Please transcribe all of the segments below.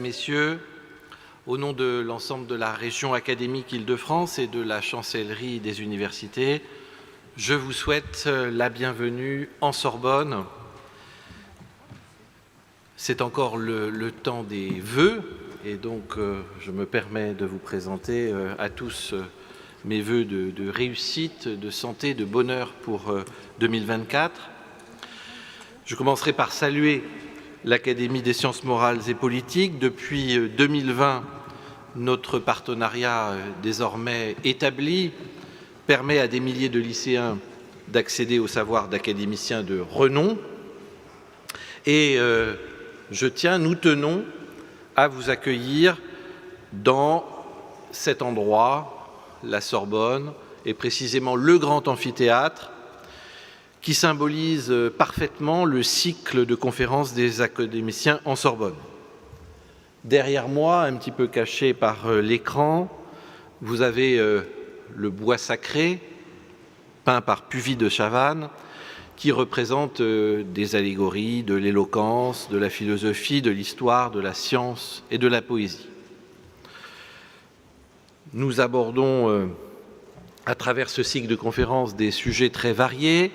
Messieurs, au nom de l'ensemble de la région académique Île-de-France et de la chancellerie des universités, je vous souhaite la bienvenue en Sorbonne. C'est encore le temps des vœux et donc je me permets de vous présenter à tous mes vœux de réussite, de santé, de bonheur pour 2024. Je commencerai par saluer l'Académie des sciences morales et politiques. Depuis 2020, notre partenariat désormais établi permet à des milliers de lycéens d'accéder au savoir d'académiciens de renom. Et nous tenons à vous accueillir dans cet endroit, la Sorbonne, et précisément le grand amphithéâtre, qui symbolise parfaitement le cycle de conférences des académiciens en Sorbonne. Derrière moi, un petit peu caché par l'écran, vous avez le bois sacré, peint par Puvis de Chavannes, qui représente des allégories, de l'éloquence, de la philosophie, de l'histoire, de la science et de la poésie. Nous abordons à travers ce cycle de conférences des sujets très variés,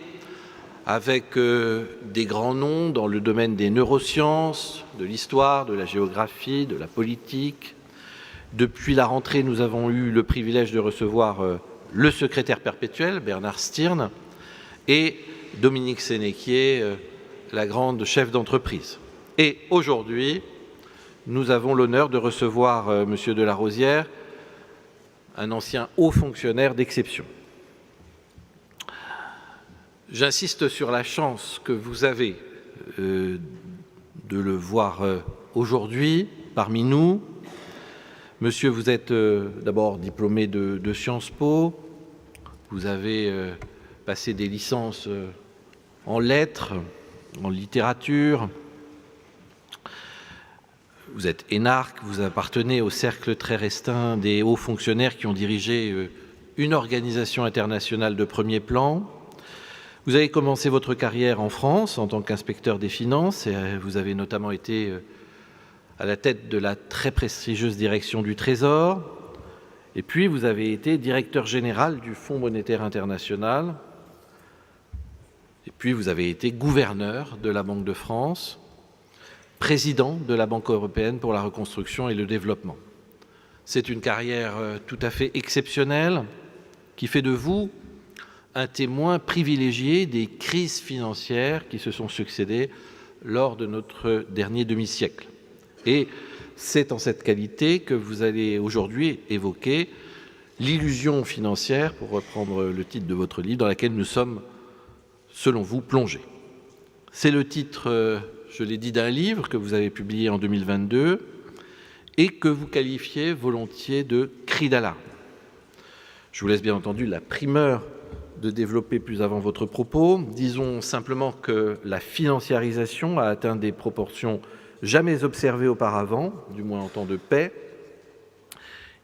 avec des grands noms dans le domaine des neurosciences, de l'histoire, de la géographie, de la politique. Depuis la rentrée, nous avons eu le privilège de recevoir le secrétaire perpétuel, Bernard Stirn, et Dominique Sénéquier, la grande chef d'entreprise. Et aujourd'hui, nous avons l'honneur de recevoir Monsieur de la Rosière, un ancien haut fonctionnaire d'exception. J'insiste sur la chance que vous avez de le voir aujourd'hui parmi nous. Monsieur, vous êtes d'abord diplômé de Sciences Po, vous avez passé des licences en lettres, en littérature, vous êtes énarque, vous appartenez au cercle très restreint des hauts fonctionnaires qui ont dirigé une organisation internationale de premier plan. Vous avez commencé votre carrière en France en tant qu'inspecteur des finances et vous avez notamment été à la tête de la très prestigieuse direction du Trésor. Et puis vous avez été directeur général du Fonds monétaire international. Et puis vous avez été gouverneur de la Banque de France, président de la Banque européenne pour la reconstruction et le développement. C'est une carrière tout à fait exceptionnelle qui fait de vous un témoin privilégié des crises financières qui se sont succédées lors de notre dernier demi-siècle. Et c'est en cette qualité que vous allez aujourd'hui évoquer l'illusion financière, pour reprendre le titre de votre livre, dans laquelle nous sommes, selon vous, plongés. C'est le titre, je l'ai dit, d'un livre que vous avez publié en 2022 et que vous qualifiez volontiers de cri d'alarme. Je vous laisse bien entendu la primeur de développer plus avant votre propos. Disons simplement que la financiarisation a atteint des proportions jamais observées auparavant, du moins en temps de paix.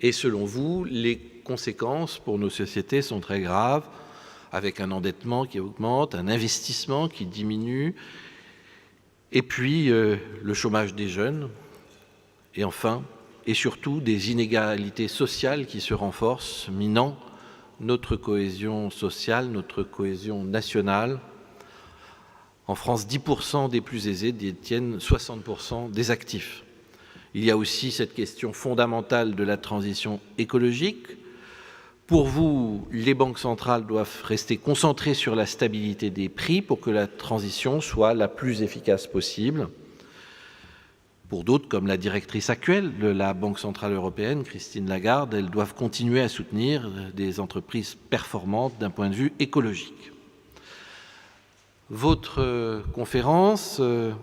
Et selon vous, les conséquences pour nos sociétés sont très graves, avec un endettement qui augmente, un investissement qui diminue, et puis le chômage des jeunes, et enfin, et surtout, des inégalités sociales qui se renforcent, minant notre cohésion sociale, notre cohésion nationale. En France, 10% des plus aisés détiennent 60% des actifs. Il y a aussi cette question fondamentale de la transition écologique. Pour vous, les banques centrales doivent rester concentrées sur la stabilité des prix pour que la transition soit la plus efficace possible. Pour d'autres, comme la directrice actuelle de la Banque centrale européenne, Christine Lagarde, elles doivent continuer à soutenir des entreprises performantes d'un point de vue écologique. Votre conférence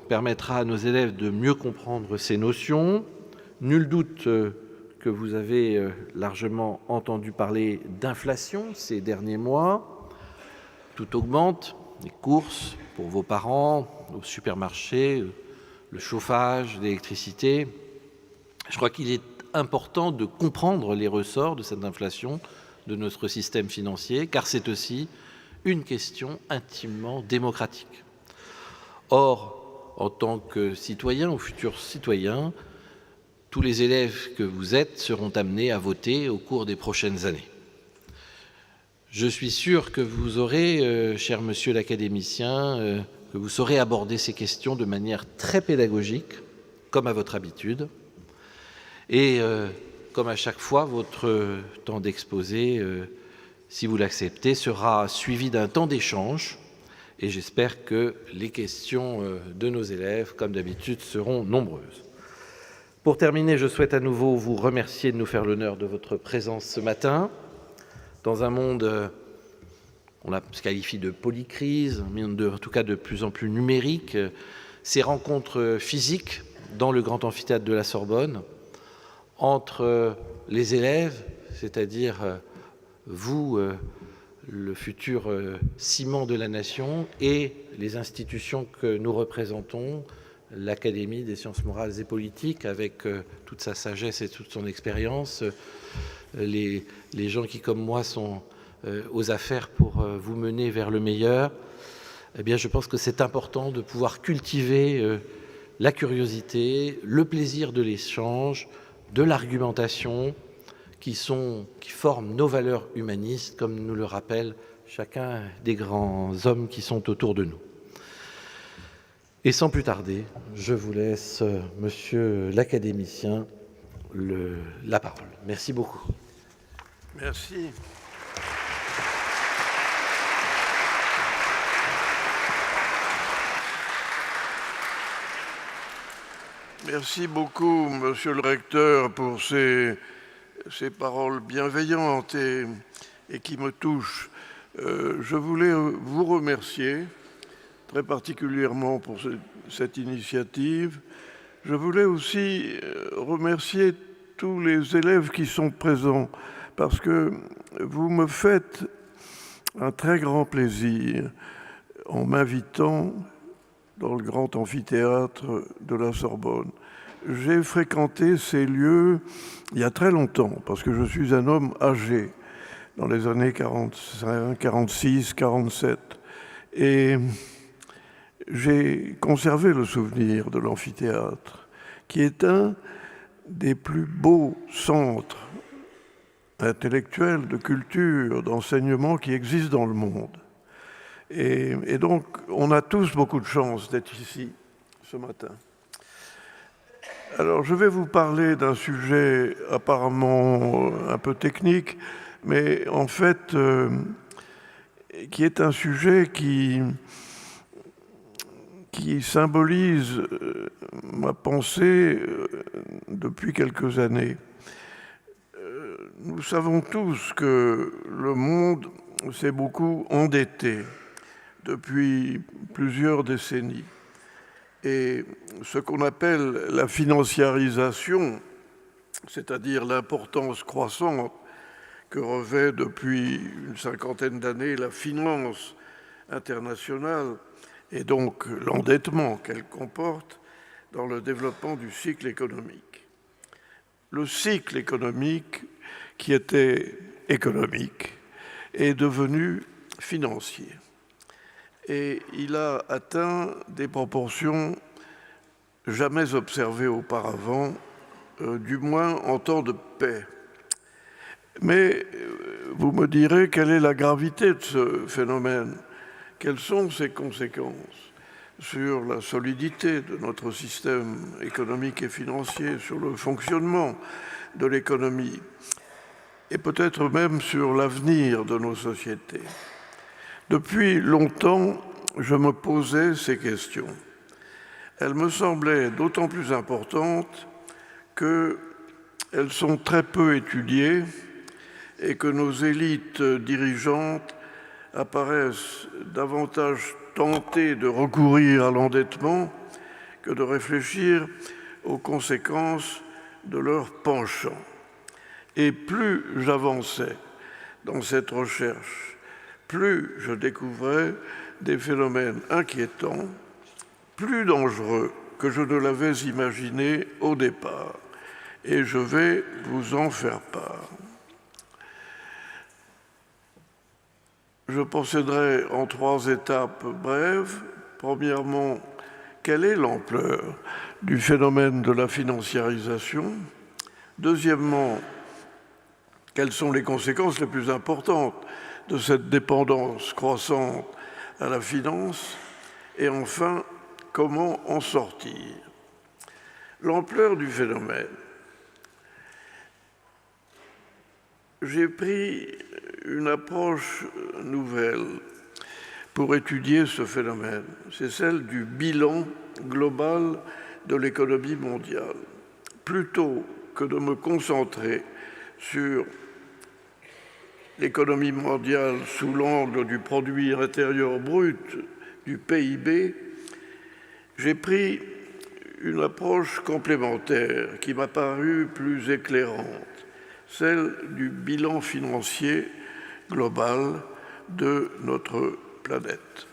permettra à nos élèves de mieux comprendre ces notions. Nul doute que vous avez largement entendu parler d'inflation ces derniers mois. Tout augmente, les courses pour vos parents, au supermarché, le chauffage, l'électricité. Je crois qu'il est important de comprendre les ressorts de cette inflation de notre système financier, car c'est aussi une question intimement démocratique. Or, en tant que citoyen ou futur citoyen, tous les élèves que vous êtes seront amenés à voter au cours des prochaines années. Je suis sûr que vous aurez, cher monsieur l'académicien, que vous saurez aborder ces questions de manière très pédagogique, comme à votre habitude. Et comme à chaque fois, votre temps d'exposé, si vous l'acceptez, sera suivi d'un temps d'échange. Et j'espère que les questions de nos élèves, comme d'habitude, seront nombreuses. Pour terminer, je souhaite à nouveau vous remercier de nous faire l'honneur de votre présence ce matin. Dans un monde, on se qualifie de polycrise, mais en tout cas de plus en plus numérique, ces rencontres physiques dans le grand amphithéâtre de la Sorbonne, entre les élèves, c'est-à-dire vous, le futur ciment de la nation, et les institutions que nous représentons, l'Académie des sciences morales et politiques, avec toute sa sagesse et toute son expérience, les gens qui, comme moi, sont aux affaires pour vous mener vers le meilleur, eh bien, je pense que c'est important de pouvoir cultiver la curiosité, le plaisir de l'échange, de l'argumentation, qui forment nos valeurs humanistes, comme nous le rappelle chacun des grands hommes qui sont autour de nous. Et sans plus tarder, je vous laisse, monsieur l'académicien, la parole. Merci beaucoup. Merci. Merci beaucoup, monsieur le recteur, pour ces paroles bienveillantes et qui me touchent. Je voulais vous remercier très particulièrement pour cette initiative. Je voulais aussi remercier tous les élèves qui sont présents parce que vous me faites un très grand plaisir en m'invitant dans le grand amphithéâtre de la Sorbonne. J'ai fréquenté ces lieux il y a très longtemps, parce que je suis un homme âgé, dans les années 45, 46, 47. Et j'ai conservé le souvenir de l'amphithéâtre, qui est un des plus beaux centres intellectuels, de culture, d'enseignement qui existent dans le monde. Et donc, on a tous beaucoup de chance d'être ici ce matin. Alors, je vais vous parler d'un sujet apparemment un peu technique, mais en fait, qui est un sujet qui symbolise ma pensée depuis quelques années. Nous savons tous que le monde s'est beaucoup endetté depuis plusieurs décennies. Et ce qu'on appelle la financiarisation, c'est-à-dire l'importance croissante que revêt depuis une cinquantaine d'années la finance internationale et donc l'endettement qu'elle comporte dans le développement du cycle économique. Le cycle économique, qui était économique, est devenu financier. Et il a atteint des proportions jamais observées auparavant, du moins en temps de paix. Mais vous me direz quelle est la gravité de ce phénomène, quelles sont ses conséquences sur la solidité de notre système économique et financier, sur le fonctionnement de l'économie et peut-être même sur l'avenir de nos sociétés. Depuis longtemps, je me posais ces questions. Elles me semblaient d'autant plus importantes qu'elles sont très peu étudiées et que nos élites dirigeantes apparaissent davantage tentées de recourir à l'endettement que de réfléchir aux conséquences de leur penchant. Et plus j'avançais dans cette recherche, plus je découvrais des phénomènes inquiétants, plus dangereux que je ne l'avais imaginé au départ. Et je vais vous en faire part. Je procéderai en 3 étapes brèves. Premièrement, quelle est l'ampleur du phénomène de la financiarisation. Deuxièmement, quelles sont les conséquences les plus importantes de cette dépendance croissante à la finance? Et enfin, comment en sortir? L'ampleur du phénomène. J'ai pris une approche nouvelle pour étudier ce phénomène. C'est celle du bilan global de l'économie mondiale. Plutôt que de me concentrer sur l'économie mondiale sous l'angle du produit intérieur brut, du PIB, j'ai pris une approche complémentaire qui m'a paru plus éclairante, celle du bilan financier global de notre planète.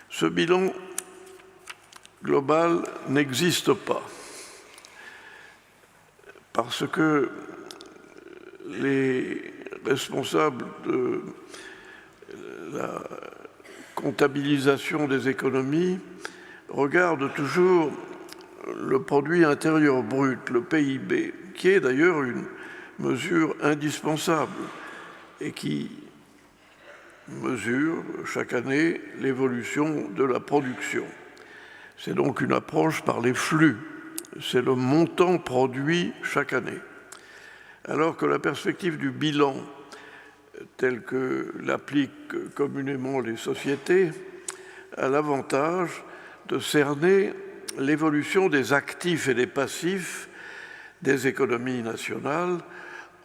Ce bilan global n'existe pas parce que les responsables de la comptabilisation des économies regardent toujours le produit intérieur brut, le PIB, qui est d'ailleurs une mesure indispensable et qui mesure chaque année l'évolution de la production. C'est donc une approche par les flux, c'est le montant produit chaque année. Alors que la perspective du bilan, telle que l'appliquent communément les sociétés, a l'avantage de cerner l'évolution des actifs et des passifs des économies nationales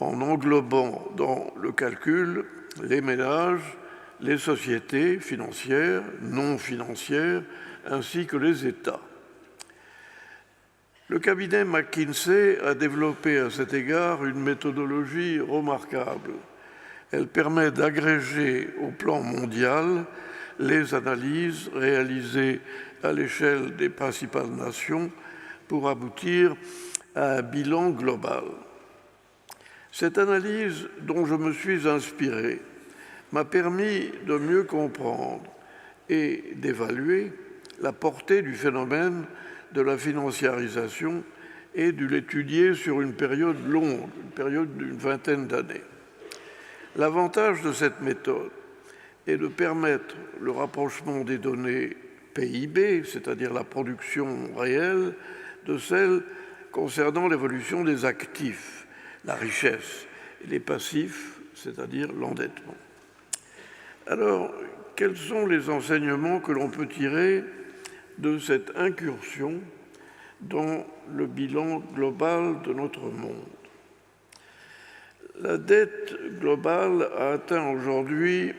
en englobant dans le calcul les ménages, les sociétés financières, non financières, ainsi que les États. Le cabinet McKinsey a développé à cet égard une méthodologie remarquable. Elle permet d'agréger au plan mondial les analyses réalisées à l'échelle des principales nations pour aboutir à un bilan global. Cette analyse dont je me suis inspiré m'a permis de mieux comprendre et d'évaluer la portée du phénomène de la financiarisation et de l'étudier sur une période longue, une période d'une vingtaine d'années. L'avantage de cette méthode est de permettre le rapprochement des données PIB, c'est-à-dire la production réelle, de celles concernant l'évolution des actifs, la richesse, et les passifs, c'est-à-dire l'endettement. Alors, quels sont les enseignements que l'on peut tirer de cette incursion dans le bilan global de notre monde? La dette globale a atteint aujourd'hui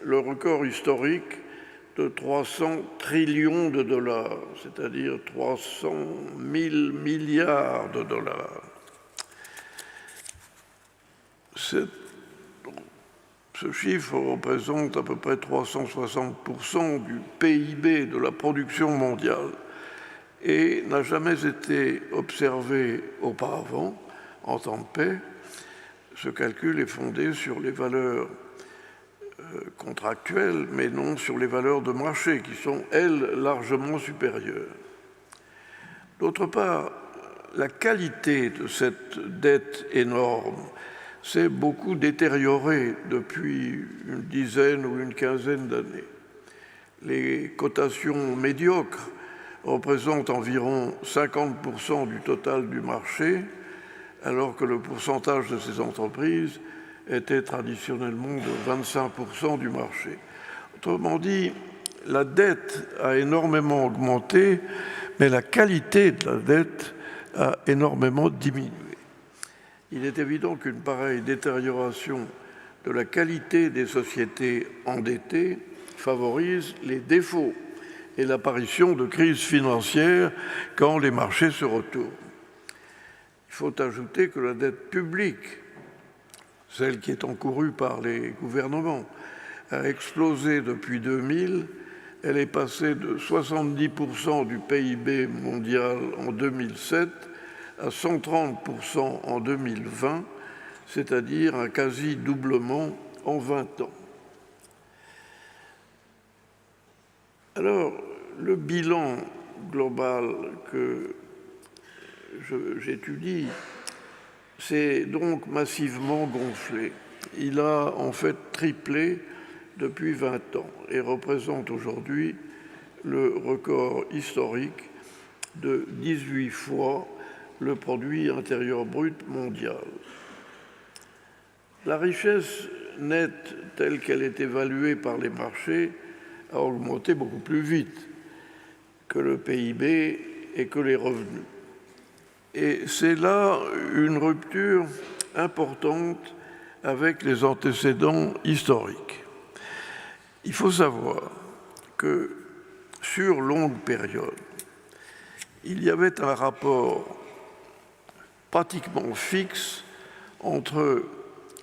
le record historique de 300 trillions de dollars, c'est-à-dire 300 000 milliards de dollars. Ce chiffre représente à peu près 360% du PIB de la production mondiale et n'a jamais été observé auparavant en temps de paix. Ce calcul est fondé sur les valeurs contractuelles, mais non sur les valeurs de marché, qui sont, elles, largement supérieures. D'autre part, la qualité de cette dette énorme s'est beaucoup détériorée depuis une dizaine ou une quinzaine d'années. Les cotations médiocres représentent environ 50% du total du marché, alors que le pourcentage de ces entreprises était traditionnellement de 25% du marché. Autrement dit, la dette a énormément augmenté, mais la qualité de la dette a énormément diminué. Il est évident qu'une pareille détérioration de la qualité des sociétés endettées favorise les défauts et l'apparition de crises financières quand les marchés se retournent. Il faut ajouter que la dette publique, celle qui est encourue par les gouvernements, a explosé depuis 2000. Elle est passée de 70% du PIB mondial en 2007 à 130% en 2020, c'est-à-dire un quasi-doublement en 20 ans. Alors, le bilan global que j'étudie, s'est donc massivement gonflé. Il a en fait triplé depuis 20 ans et représente aujourd'hui le record historique de 18 fois le produit intérieur brut mondial. La richesse nette telle qu'elle est évaluée par les marchés a augmenté beaucoup plus vite que le PIB et que les revenus. Et c'est là une rupture importante avec les antécédents historiques. Il faut savoir que sur longue période, il y avait un rapport pratiquement fixe entre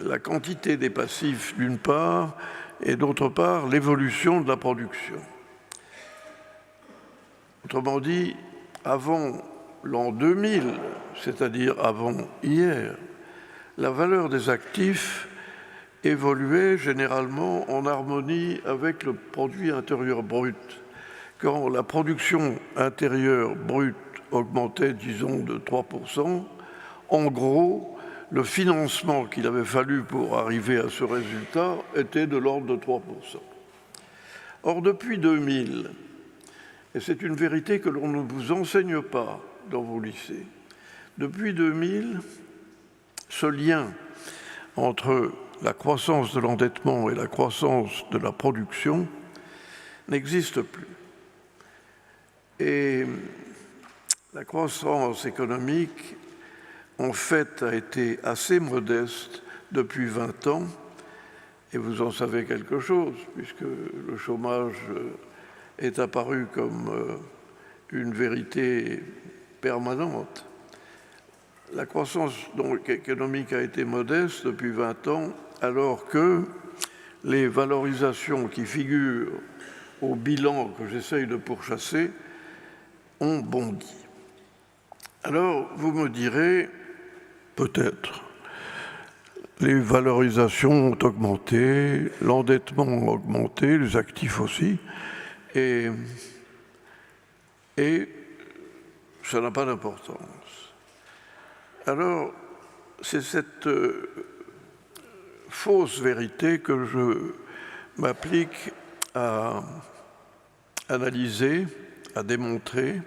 la quantité des passifs d'une part et d'autre part l'évolution de la production. Autrement dit, avant l'an 2000, c'est-à-dire avant hier, la valeur des actifs évoluait généralement en harmonie avec le produit intérieur brut. Quand la production intérieure brute augmentait, disons, de 3%, en gros, le financement qu'il avait fallu pour arriver à ce résultat était de l'ordre de 3%. Or, depuis 2000, et c'est une vérité que l'on ne vous enseigne pas dans vos lycées, depuis 2000, ce lien entre la croissance de l'endettement et la croissance de la production n'existe plus. Et la croissance économique, en fait, a été assez modeste depuis 20 ans, et vous en savez quelque chose, puisque le chômage est apparu comme une vérité permanente. La croissance économique a été modeste depuis 20 ans, alors que les valorisations qui figurent au bilan que j'essaye de pourchasser ont bondi. Alors, vous me direz, peut-être, les valorisations ont augmenté, l'endettement a augmenté, les actifs aussi, et ça n'a pas d'importance. Alors, c'est cette fausse vérité que je m'applique à analyser, à démontrer,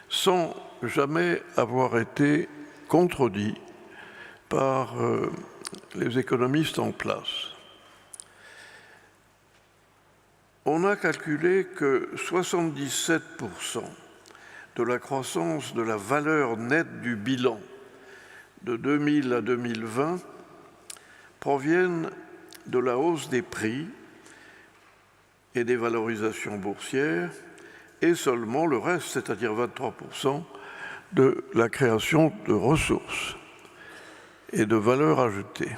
sans jamais avoir été contredit par les économistes en place. On a calculé que 77% de la croissance de la valeur nette du bilan de 2000 à 2020 proviennent de la hausse des prix et des valorisations boursières, et seulement le reste, c'est-à-dire 23%, de la création de ressources et de valeur ajoutée.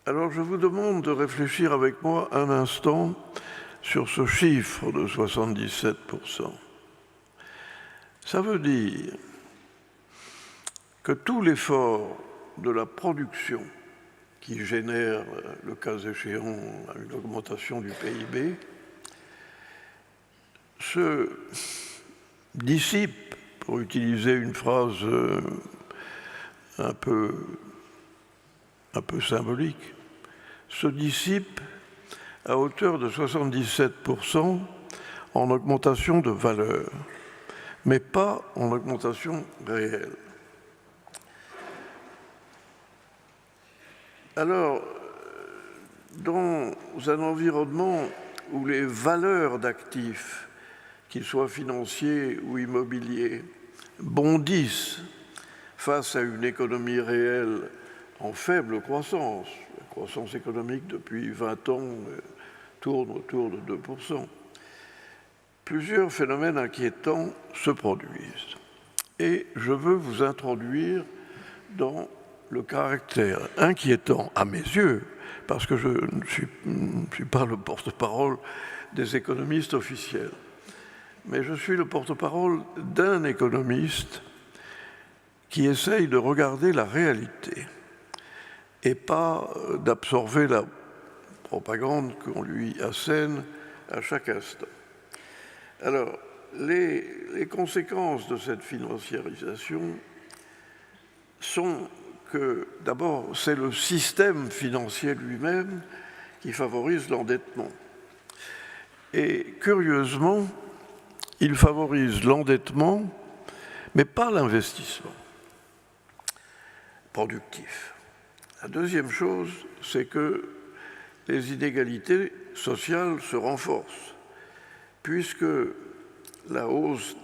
Alors je vous demande de réfléchir avec moi un instant sur ce chiffre de 77%. Ça veut dire que tout l'effort de la production qui génère, le cas échéant, une augmentation du PIB, se dissipe, pour utiliser une phrase un peu symbolique, se dissipe à hauteur de 77% en augmentation de valeur, mais pas en augmentation réelle. Alors, dans un environnement où les valeurs d'actifs, qu'ils soient financiers ou immobiliers, bondissent face à une économie réelle en faible croissance, la croissance économique depuis 20 ans tourne autour de 2%, plusieurs phénomènes inquiétants se produisent. Et je veux vous introduire dans le caractère inquiétant à mes yeux, parce que je ne suis pas le porte-parole des économistes officiels, mais je suis le porte-parole d'un économiste qui essaye de regarder la réalité et pas d'absorber la propagande qu'on lui assène à chaque instant. Alors, les conséquences de cette financiarisation sont que, d'abord, c'est le système financier lui-même qui favorise l'endettement. Et curieusement, il favorise l'endettement, mais pas l'investissement productif. La deuxième chose, c'est que les inégalités sociales se renforcent, puisque la hausse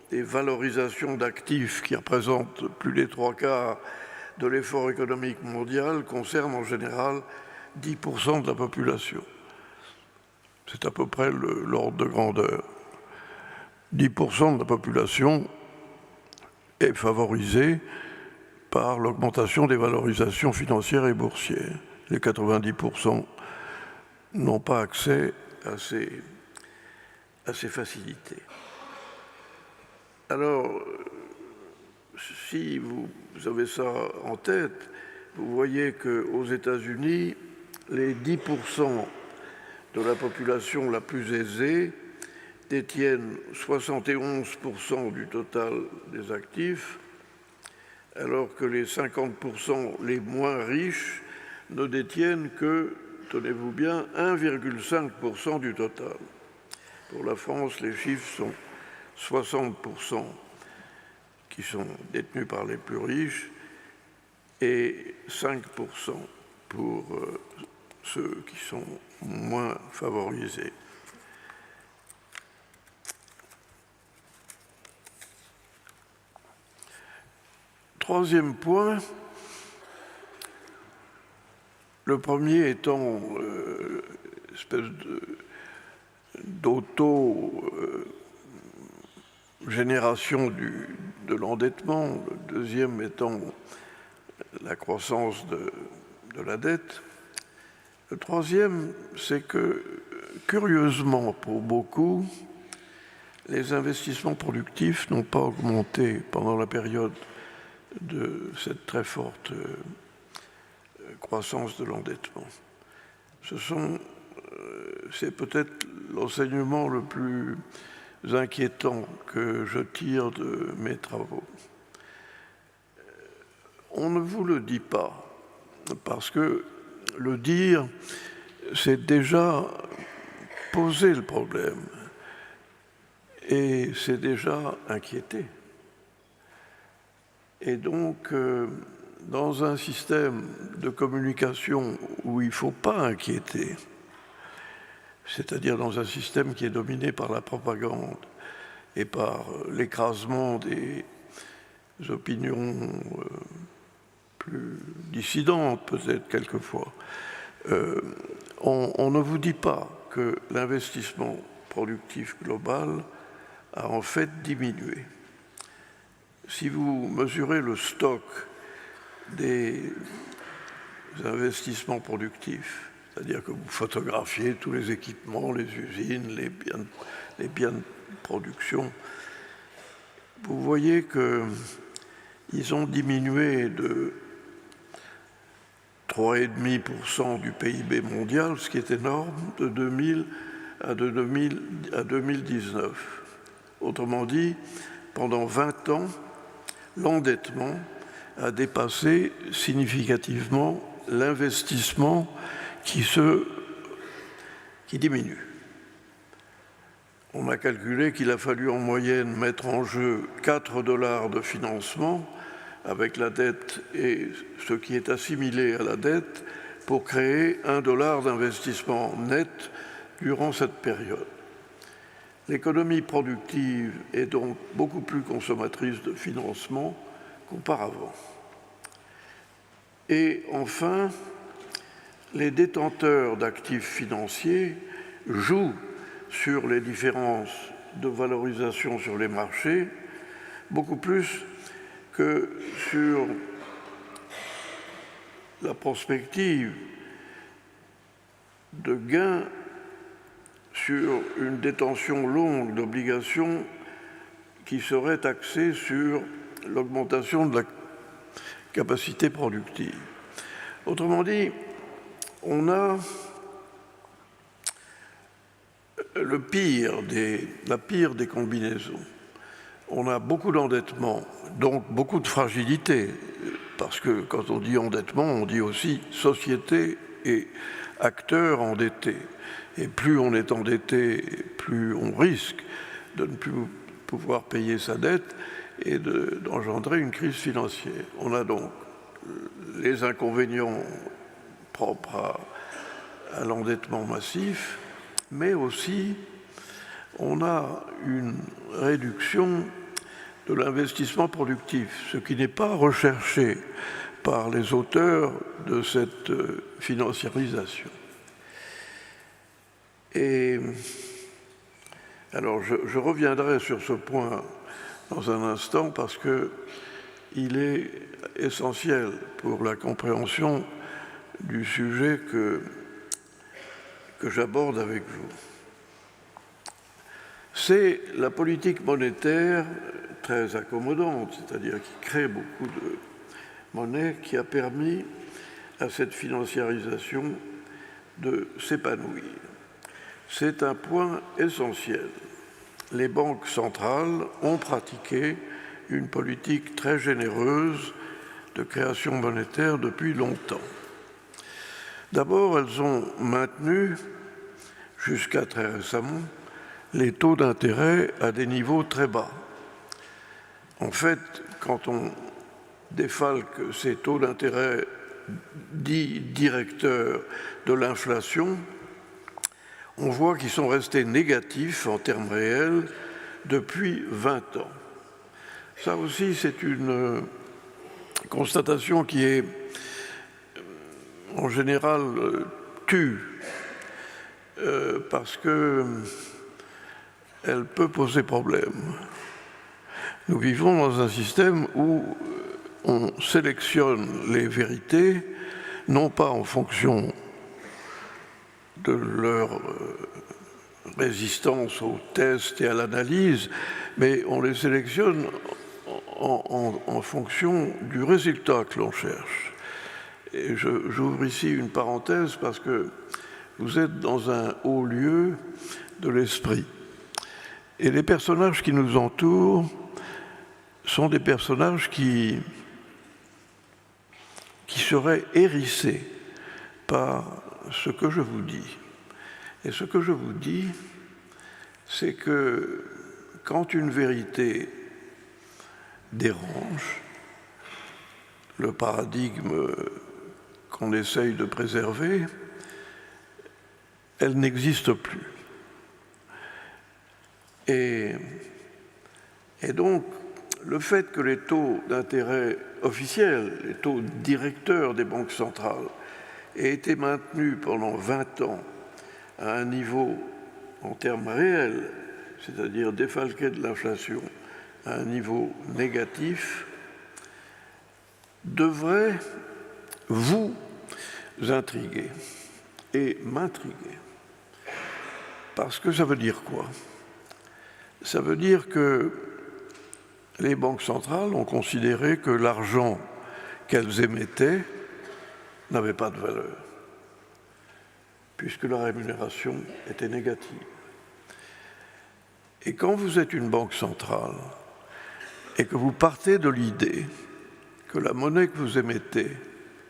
des valorisations d'actifs, qui représentent plus des 3/4 de l'effort économique mondial, concerne en général 10% de la population. C'est à peu près l'ordre de grandeur. 10% de la population est favorisée par l'augmentation des valorisations financières et boursières. Les 90% n'ont pas accès à ces facilités. Alors, si vous avez ça en tête, vous voyez qu'aux États-Unis, les 10% de la population la plus aisée détiennent 71% du total des actifs, alors que les 50% les moins riches ne détiennent que, tenez-vous bien, 1,5% du total. Pour la France, les chiffres sont 60% qui sont détenus par les plus riches et 5% pour ceux qui sont moins favorisés. Troisième point, le premier étant espèce d'auto-génération de l'endettement, le deuxième étant la croissance de la dette. Le troisième, c'est que, curieusement pour beaucoup, les investissements productifs n'ont pas augmenté pendant la période de cette très forte croissance de l'endettement. C'est peut-être l'enseignement le plus inquiétant que je tire de mes travaux. On ne vous le dit pas, parce que le dire, c'est déjà poser le problème et c'est déjà inquiéter. Et donc, dans un système de communication où il ne faut pas inquiéter, c'est-à-dire dans un système qui est dominé par la propagande et par l'écrasement des opinions plus dissidentes, peut-être quelquefois, on ne vous dit pas que l'investissement productif global a en fait diminué. Si vous mesurez le stock des investissements productifs, c'est-à-dire que vous photographiez tous les équipements, les usines, les biens de production, vous voyez qu'ils ont diminué de 3,5% du PIB mondial, ce qui est énorme, de 2000 à 2019. Autrement dit, pendant 20 ans, l'endettement a dépassé significativement l'investissement qui diminue. On a calculé qu'il a fallu en moyenne mettre en jeu 4 $ de financement avec la dette et ce qui est assimilé à la dette pour créer 1 $ d'investissement net durant cette période. L'économie productive est donc beaucoup plus consommatrice de financement qu'auparavant. Et enfin, les détenteurs d'actifs financiers jouent sur les différences de valorisation sur les marchés beaucoup plus que sur la prospective de gains sur une détention longue d'obligations qui serait axée sur l'augmentation de la capacité productive. Autrement dit, on a la pire des combinaisons. On a beaucoup d'endettement, donc beaucoup de fragilité, parce que quand on dit endettement, on dit aussi société et acteurs endettés. Et plus on est endetté, plus on risque de ne plus pouvoir payer sa dette et d'engendrer une crise financière. On a donc les inconvénients propres à l'endettement massif, mais aussi on a une réduction de l'investissement productif, ce qui n'est pas recherché par les auteurs de cette financiarisation. Et alors je reviendrai sur ce point dans un instant parce qu'il est essentiel pour la compréhension du sujet que j'aborde avec vous. C'est la politique monétaire très accommodante, c'est-à-dire qui crée beaucoup de monnaie, qui a permis à cette financiarisation de s'épanouir. C'est un point essentiel. Les banques centrales ont pratiqué une politique très généreuse de création monétaire depuis longtemps. D'abord, elles ont maintenu, jusqu'à très récemment, les taux d'intérêt à des niveaux très bas. En fait, quand on défalque ces taux d'intérêt dits directeurs de l'inflation, on voit qu'ils sont restés négatifs en termes réels depuis 20 ans. Ça aussi, c'est une constatation qui est en général tue, parce qu'elle peut poser problème. Nous vivons dans un système où on sélectionne les vérités, non pas en fonction de leur résistance aux tests et à l'analyse, mais on les sélectionne en fonction du résultat que l'on cherche. Et j'ouvre ici une parenthèse parce que vous êtes dans un haut lieu de l'esprit. Et les personnages qui nous entourent sont des personnages qui seraient hérissés par ce que je vous dis. Et ce que je vous dis, c'est que quand une vérité dérange, le paradigme qu'on essaye de préserver, elle n'existe plus. Et donc, le fait que les taux d'intérêt officiels, les taux directeurs des banques centrales, aient été maintenus pendant 20 ans à un niveau en termes réels, c'est-à-dire défalqué de l'inflation, à un niveau négatif, devrait vous intriguer et m'intriguer. Parce que ça veut dire quoi? Ça veut dire que les banques centrales ont considéré que l'argent qu'elles émettaient n'avait pas de valeur, puisque la rémunération était négative. Et quand vous êtes une banque centrale et que vous partez de l'idée que la monnaie que vous émettez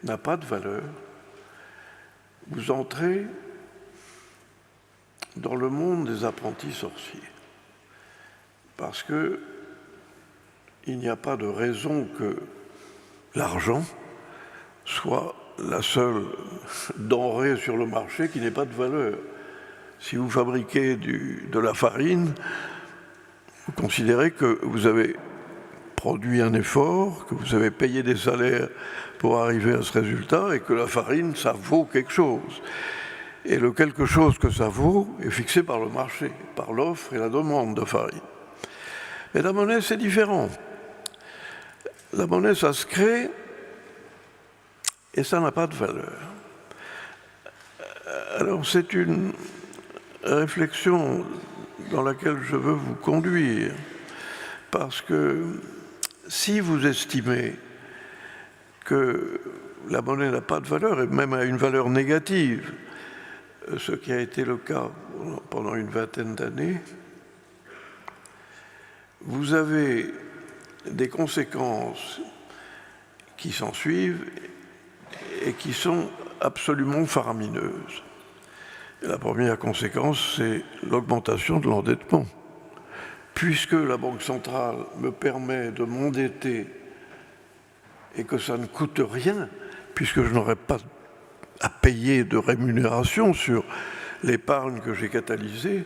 n'a pas de valeur, vous entrez dans le monde des apprentis sorciers. Parce qu'il n'y a pas de raison que l'argent soit la seule denrée sur le marché qui n'ait pas de valeur. Si vous fabriquez de la farine, vous considérez que vous avez produit un effort, que vous avez payé des salaires pour arriver à ce résultat et que la farine, ça vaut quelque chose. Et le quelque chose que ça vaut est fixé par le marché, par l'offre et la demande de farine. Mais la monnaie, c'est différent. La monnaie, ça se crée et ça n'a pas de valeur. Alors c'est une réflexion dans laquelle je veux vous conduire, parce que si vous estimez que la monnaie n'a pas de valeur, et même a une valeur négative, ce qui a été le cas pendant une vingtaine d'années, vous avez des conséquences qui s'en suivent et qui sont absolument faramineuses. Et la première conséquence, c'est l'augmentation de l'endettement. Puisque la Banque centrale me permet de m'endetter et que ça ne coûte rien, puisque je n'aurai pas à payer de rémunération sur l'épargne que j'ai catalysée,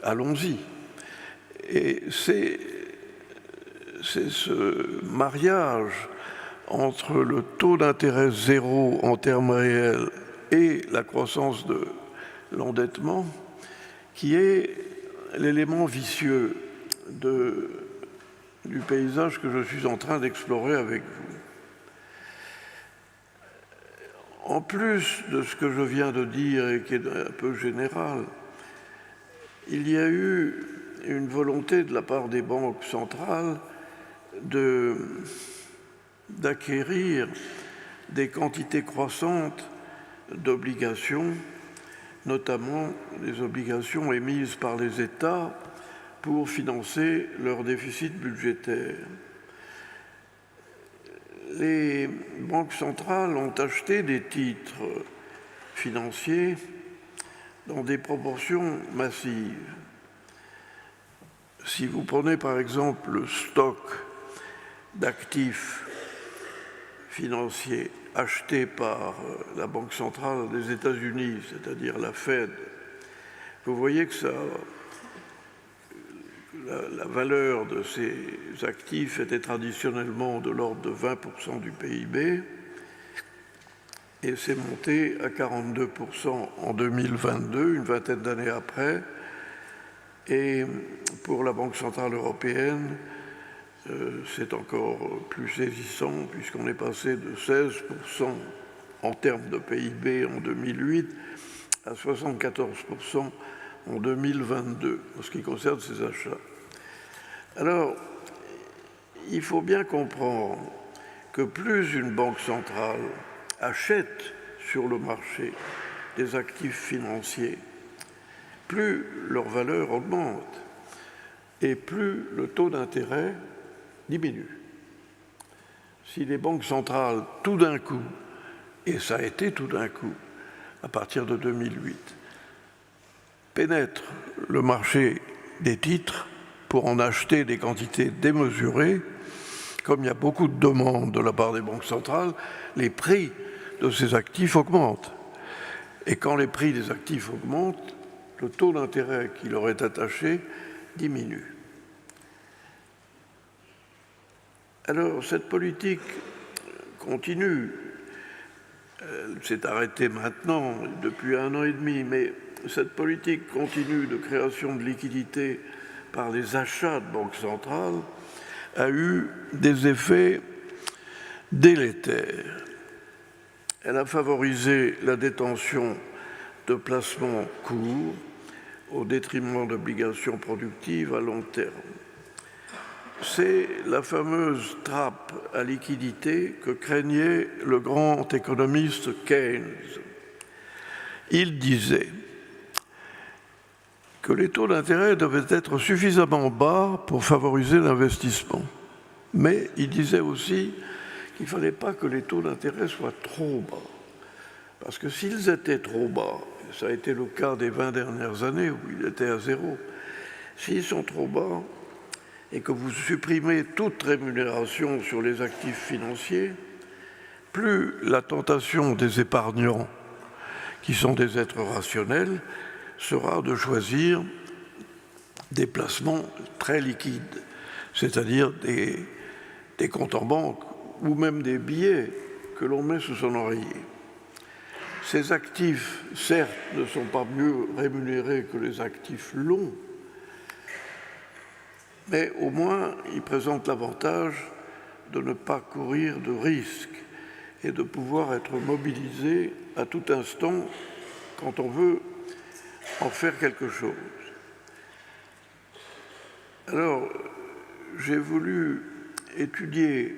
allons-y. Et c'est ce mariage entre le taux d'intérêt zéro en termes réels et la croissance de l'endettement qui est l'élément vicieux du paysage que je suis en train d'explorer avec vous. En plus de ce que je viens de dire et qui est un peu général, il y a eu une volonté de la part des banques centrales d'acquérir des quantités croissantes d'obligations, notamment des obligations émises par les États pour financer leur déficit budgétaire. Les banques centrales ont acheté des titres financiers dans des proportions massives. Si vous prenez par exemple le stock d'actifs financiers achetés par la Banque centrale des États-Unis, c'est-à-dire la Fed, vous voyez que la valeur de ces actifs était traditionnellement de l'ordre de 20% du PIB et c'est monté à 42% en 2022, une vingtaine d'années après. Et pour la Banque centrale européenne, c'est encore plus saisissant puisqu'on est passé de 16% en termes de PIB en 2008 à 74% en 2022 en ce qui concerne ces achats. Alors, il faut bien comprendre que plus une banque centrale achète sur le marché des actifs financiers, plus leur valeur augmente et plus le taux d'intérêt diminue. Si les banques centrales, tout d'un coup, et ça a été tout d'un coup, à partir de 2008, pénètrent le marché des titres pour en acheter des quantités démesurées, comme il y a beaucoup de demandes de la part des banques centrales, les prix de ces actifs augmentent. Et quand les prix des actifs augmentent, le taux d'intérêt qui leur est attaché diminue. Alors, cette politique continue. Elle s'est arrêtée maintenant, depuis 1 an et demi, mais cette politique continue de création de liquidités par les achats de banques centrales a eu des effets délétères. Elle a favorisé la détention de placements courts au détriment d'obligations productives à long terme. C'est la fameuse trappe à liquidité que craignait le grand économiste Keynes. Il disait que les taux d'intérêt devaient être suffisamment bas pour favoriser l'investissement. Mais il disait aussi qu'il ne fallait pas que les taux d'intérêt soient trop bas. Parce que s'ils étaient trop bas, ça a été le cas des 20 dernières années où il était à zéro, s'ils sont trop bas et que vous supprimez toute rémunération sur les actifs financiers, plus la tentation des épargnants, qui sont des êtres rationnels, sera de choisir des placements très liquides, c'est-à-dire des comptes en banque ou même des billets que l'on met sous son oreiller. Ces actifs, certes, ne sont pas mieux rémunérés que les actifs longs, mais au moins ils présentent l'avantage de ne pas courir de risques et de pouvoir être mobilisés à tout instant quand on veut en faire quelque chose. Alors, j'ai voulu étudier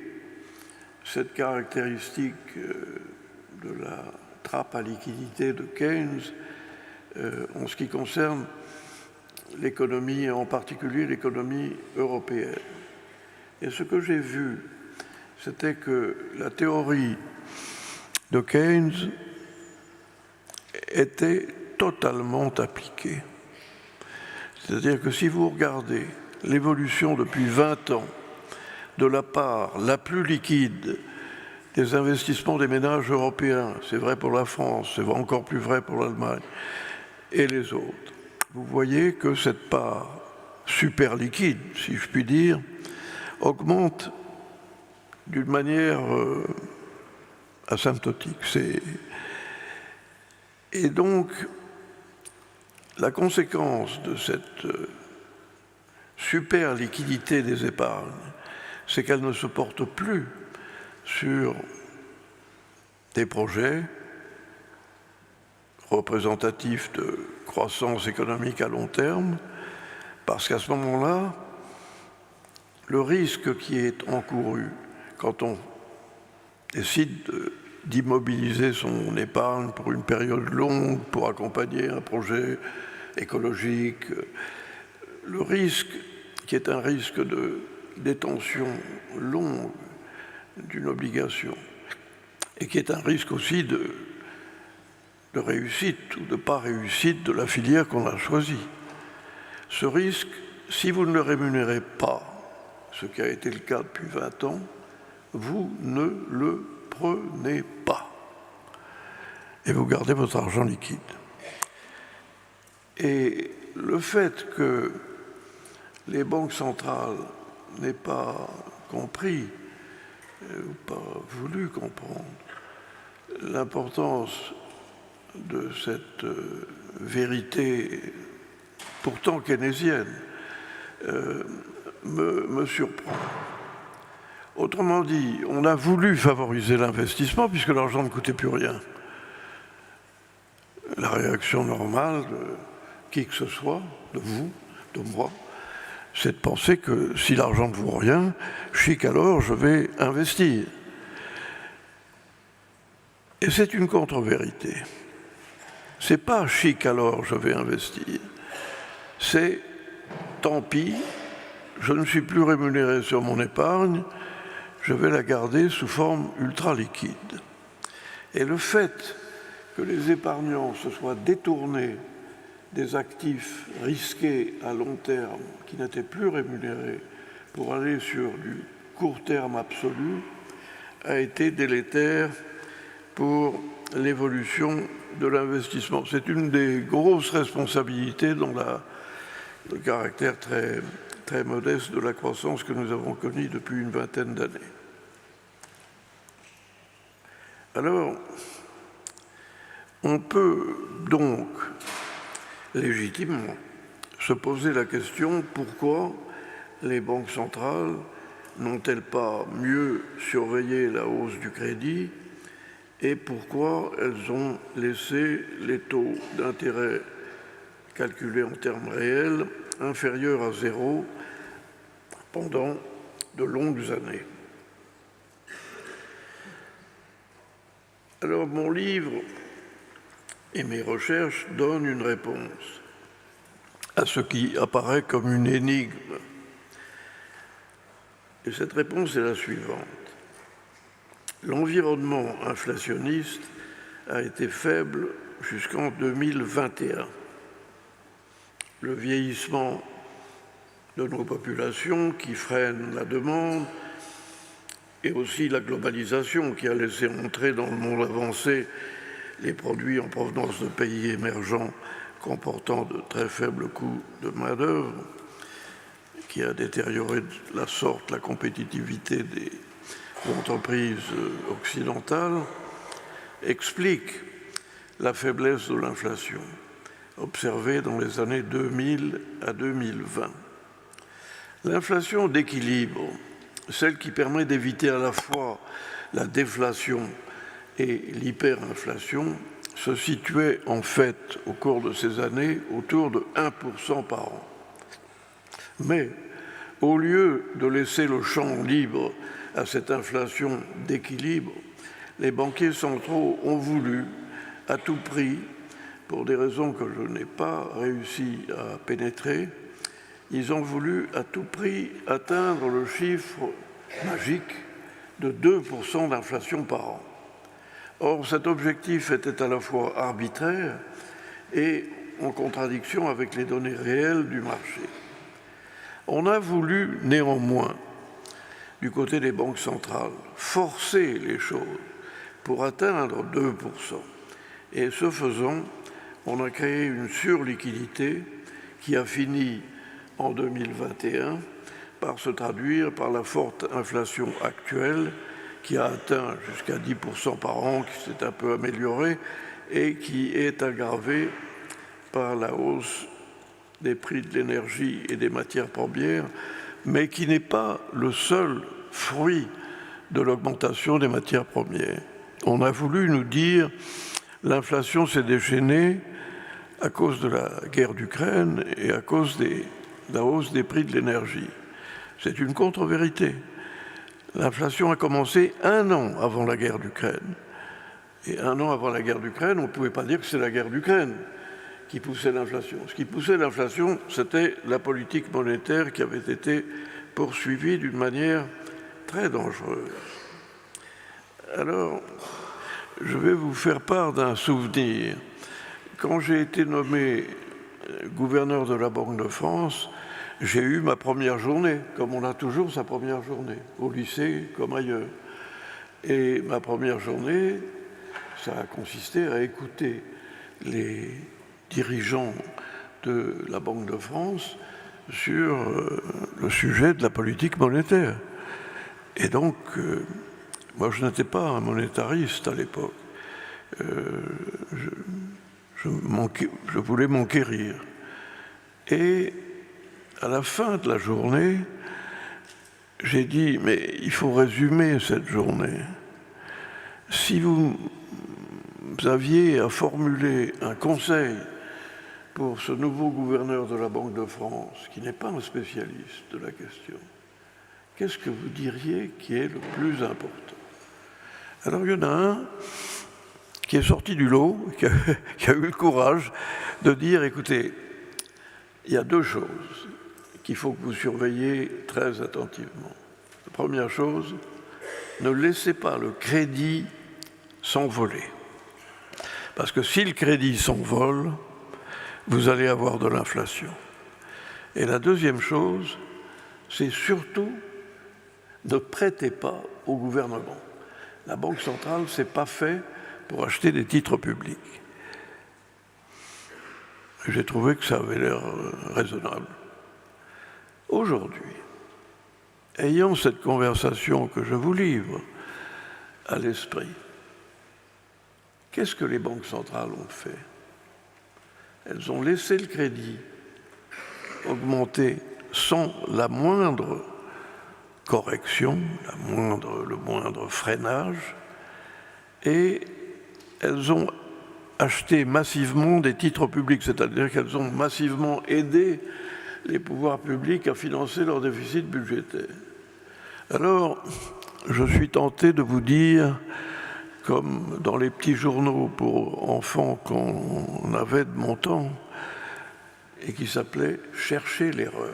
cette caractéristique de la trappe à liquidité de Keynes en ce qui concerne l'économie, en particulier l'économie européenne. Et ce que j'ai vu, c'était que la théorie de Keynes était totalement appliquée. C'est-à-dire que si vous regardez l'évolution depuis 20 ans de la part la plus liquide des investissements des ménages européens, c'est vrai pour la France, c'est encore plus vrai pour l'Allemagne et les autres, vous voyez que cette part super liquide, si je puis dire, augmente d'une manière asymptotique. Et donc, la conséquence de cette super liquidité des épargnes, c'est qu'elles ne se portent plus sur des projets représentatifs de croissance économique à long terme, parce qu'à ce moment-là, le risque qui est encouru quand on décide d'immobiliser son épargne pour une période longue, pour accompagner un projet écologique, le risque qui est un risque de détention longue d'une obligation et qui est un risque aussi de réussite ou de pas réussite de la filière qu'on a choisie. Ce risque, si vous ne le rémunérez pas, ce qui a été le cas depuis 20 ans, vous ne le prenez pas. Et vous gardez votre argent liquide. Et le fait que les banques centrales n'aient pas compris ou pas voulu comprendre l'importance de cette vérité pourtant keynésienne me surprend. Autrement dit, on a voulu favoriser l'investissement puisque l'argent ne coûtait plus rien. La réaction normale de qui que ce soit, de vous, de moi, c'est de penser que si l'argent ne vaut rien, chic alors je vais investir. Et c'est une contre-vérité. C'est pas chic alors je vais investir. C'est tant pis, je ne suis plus rémunéré sur mon épargne, je vais la garder sous forme ultra liquide. Et le fait que les épargnants se soient détournés des actifs risqués à long terme qui n'étaient plus rémunérés pour aller sur du court terme absolu a été délétère pour l'évolution de l'investissement. C'est une des grosses responsabilités dans le caractère très, très modeste de la croissance que nous avons connue depuis une vingtaine d'années. Alors, on peut donc légitimement se poser la question pourquoi les banques centrales n'ont-elles pas mieux surveillé la hausse du crédit et pourquoi elles ont laissé les taux d'intérêt calculés en termes réels inférieurs à zéro pendant de longues années. Alors mon livre et mes recherches donnent une réponse à ce qui apparaît comme une énigme. Et cette réponse est la suivante. L'environnement inflationniste a été faible jusqu'en 2021. Le vieillissement de nos populations qui freine la demande et aussi la globalisation qui a laissé entrer dans le monde avancé les produits en provenance de pays émergents comportant de très faibles coûts de main-d'œuvre, qui a détérioré de la sorte la compétitivité des entreprises occidentales, explique la faiblesse de l'inflation observée dans les années 2000 à 2020. L'inflation d'équilibre, celle qui permet d'éviter à la fois la déflation et l'hyperinflation, se situait en fait au cours de ces années autour de 1% par an. Mais au lieu de laisser le champ libre à cette inflation d'équilibre, les banquiers centraux ont voulu à tout prix pour des raisons que je n'ai pas réussi à pénétrer, ils ont voulu à tout prix atteindre le chiffre magique de 2% d'inflation par an. Or, cet objectif était à la fois arbitraire et en contradiction avec les données réelles du marché. On a voulu néanmoins, du côté des banques centrales, forcer les choses pour atteindre 2%. Et ce faisant, on a créé une surliquidité qui a fini en 2021 par se traduire par la forte inflation actuelle qui a atteint jusqu'à 10% par an, qui s'est un peu améliorée et qui est aggravée par la hausse des prix de l'énergie et des matières premières, mais qui n'est pas le seul fruit de l'augmentation des matières premières. On a voulu nous dire l'inflation s'est déchaînée à cause de la guerre d'Ukraine et à cause de la hausse des prix de l'énergie. C'est une contre-vérité. L'inflation a commencé 1 an avant la guerre d'Ukraine. Et 1 an avant la guerre d'Ukraine, on ne pouvait pas dire que c'est la guerre d'Ukraine qui poussait l'inflation. Ce qui poussait l'inflation, c'était la politique monétaire qui avait été poursuivie d'une manière très dangereuse. Alors, je vais vous faire part d'un souvenir. Quand j'ai été nommé gouverneur de la Banque de France, j'ai eu ma première journée, comme on a toujours sa première journée, au lycée comme ailleurs. Et ma première journée, ça a consisté à écouter les dirigeants de la Banque de France sur le sujet de la politique monétaire. Et donc, moi je n'étais pas un monétariste à l'époque. Je voulais m'enquérir. Et à la fin de la journée, j'ai dit, mais il faut résumer cette journée. Si vous aviez à formuler un conseil pour ce nouveau gouverneur de la Banque de France, qui n'est pas un spécialiste de la question, qu'est-ce que vous diriez qui est le plus important? Alors il y en a un qui est sorti du lot, qui a eu le courage de dire, écoutez, il y a 2 choses qu'il faut que vous surveillez très attentivement. La première chose, ne laissez pas le crédit s'envoler. Parce que si le crédit s'envole, vous allez avoir de l'inflation. Et la deuxième chose, c'est surtout ne prêtez pas au gouvernement. La Banque centrale, ce n'est pas fait pour acheter des titres publics. J'ai trouvé que ça avait l'air raisonnable. Aujourd'hui, ayant cette conversation que je vous livre à l'esprit, qu'est-ce que les banques centrales ont fait? Elles ont laissé le crédit augmenter sans la moindre correction, le moindre freinage, et elles ont acheté massivement des titres publics, c'est-à-dire qu'elles ont massivement aidé les pouvoirs publics à financer leur déficit budgétaire. Alors, je suis tenté de vous dire, comme dans les petits journaux pour enfants qu'on avait de mon temps, et qui s'appelait « Chercher l'erreur ».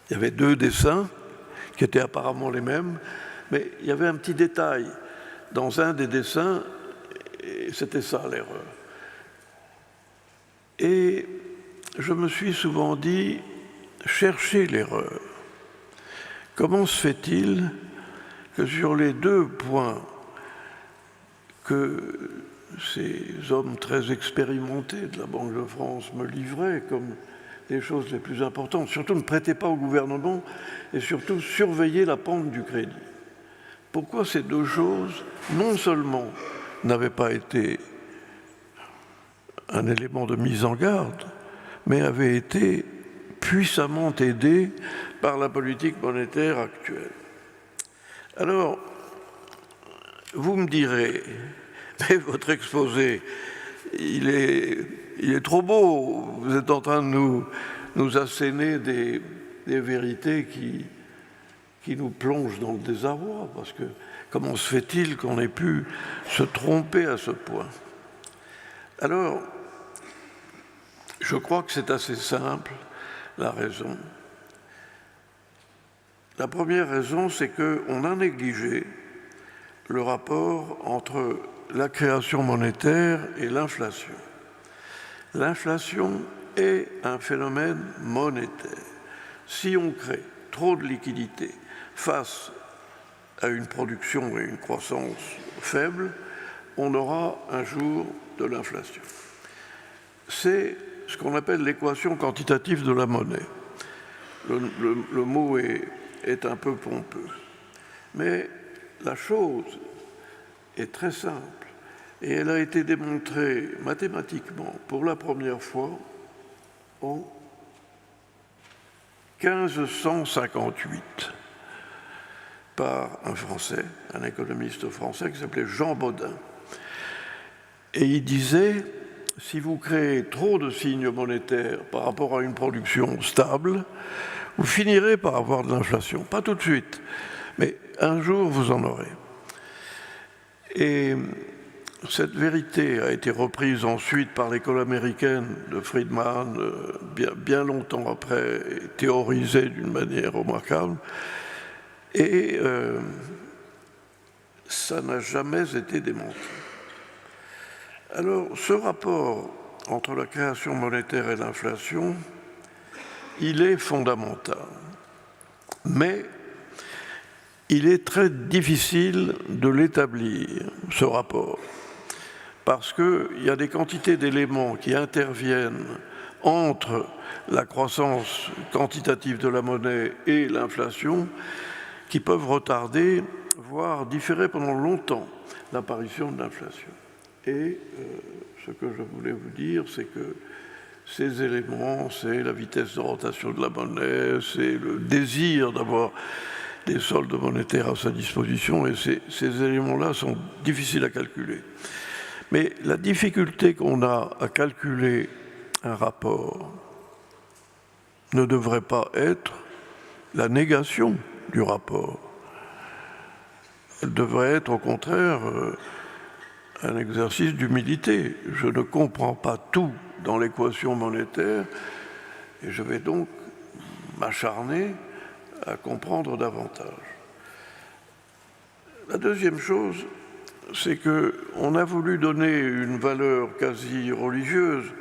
Il y avait 2 dessins qui étaient apparemment les mêmes, mais il y avait un petit détail. Dans un des dessins, c'était ça l'erreur. Et je me suis souvent dit, chercher l'erreur. Comment se fait-il que sur les 2 points que ces hommes très expérimentés de la Banque de France me livraient comme les choses les plus importantes, surtout ne prêtez pas au gouvernement et surtout surveillez la pente du crédit. Pourquoi ces 2 choses, non seulement n'avaient pas été un élément de mise en garde, mais avaient été puissamment aidées par la politique monétaire actuelle? Alors, vous me direz, mais votre exposé, il est trop beau, vous êtes en train de nous asséner des vérités qui nous plongent dans le désarroi, parce que comment se fait-il qu'on ait pu se tromper à ce point? Alors, je crois que c'est assez simple, la raison. La première raison, c'est qu'on a négligé le rapport entre la création monétaire et l'inflation. L'inflation est un phénomène monétaire. Si on crée trop de liquidités face à une production et une croissance faible, on aura un jour de l'inflation. C'est ce qu'on appelle l'équation quantitative de la monnaie. Le mot est un peu pompeux. Mais la chose est très simple et elle a été démontrée mathématiquement pour la première fois en 1558 par un Français, un économiste français qui s'appelait Jean Bodin. Et il disait, si vous créez trop de signes monétaires par rapport à une production stable, vous finirez par avoir de l'inflation. Pas tout de suite, mais un jour vous en aurez. Et cette vérité a été reprise ensuite par l'école américaine de Friedman, bien longtemps après, et théorisée d'une manière remarquable. Et ça n'a jamais été démontré. Alors, ce rapport entre la création monétaire et l'inflation, il est fondamental. Mais il est très difficile de l'établir, ce rapport, parce qu'il y a des quantités d'éléments qui interviennent entre la croissance quantitative de la monnaie et l'inflation qui peuvent retarder, voire différer pendant longtemps l'apparition de l'inflation. Et ce que je voulais vous dire, c'est que ces éléments, c'est la vitesse de rotation de la monnaie, c'est le désir d'avoir des soldes monétaires à sa disposition, et ces éléments-là sont difficiles à calculer. Mais la difficulté qu'on a à calculer un rapport ne devrait pas être la négation du rapport. Elle devrait être au contraire un exercice d'humilité. Je ne comprends pas tout dans l'équation monétaire et je vais donc m'acharner à comprendre davantage. La deuxième chose, c'est qu'on a voulu donner une valeur quasi religieuse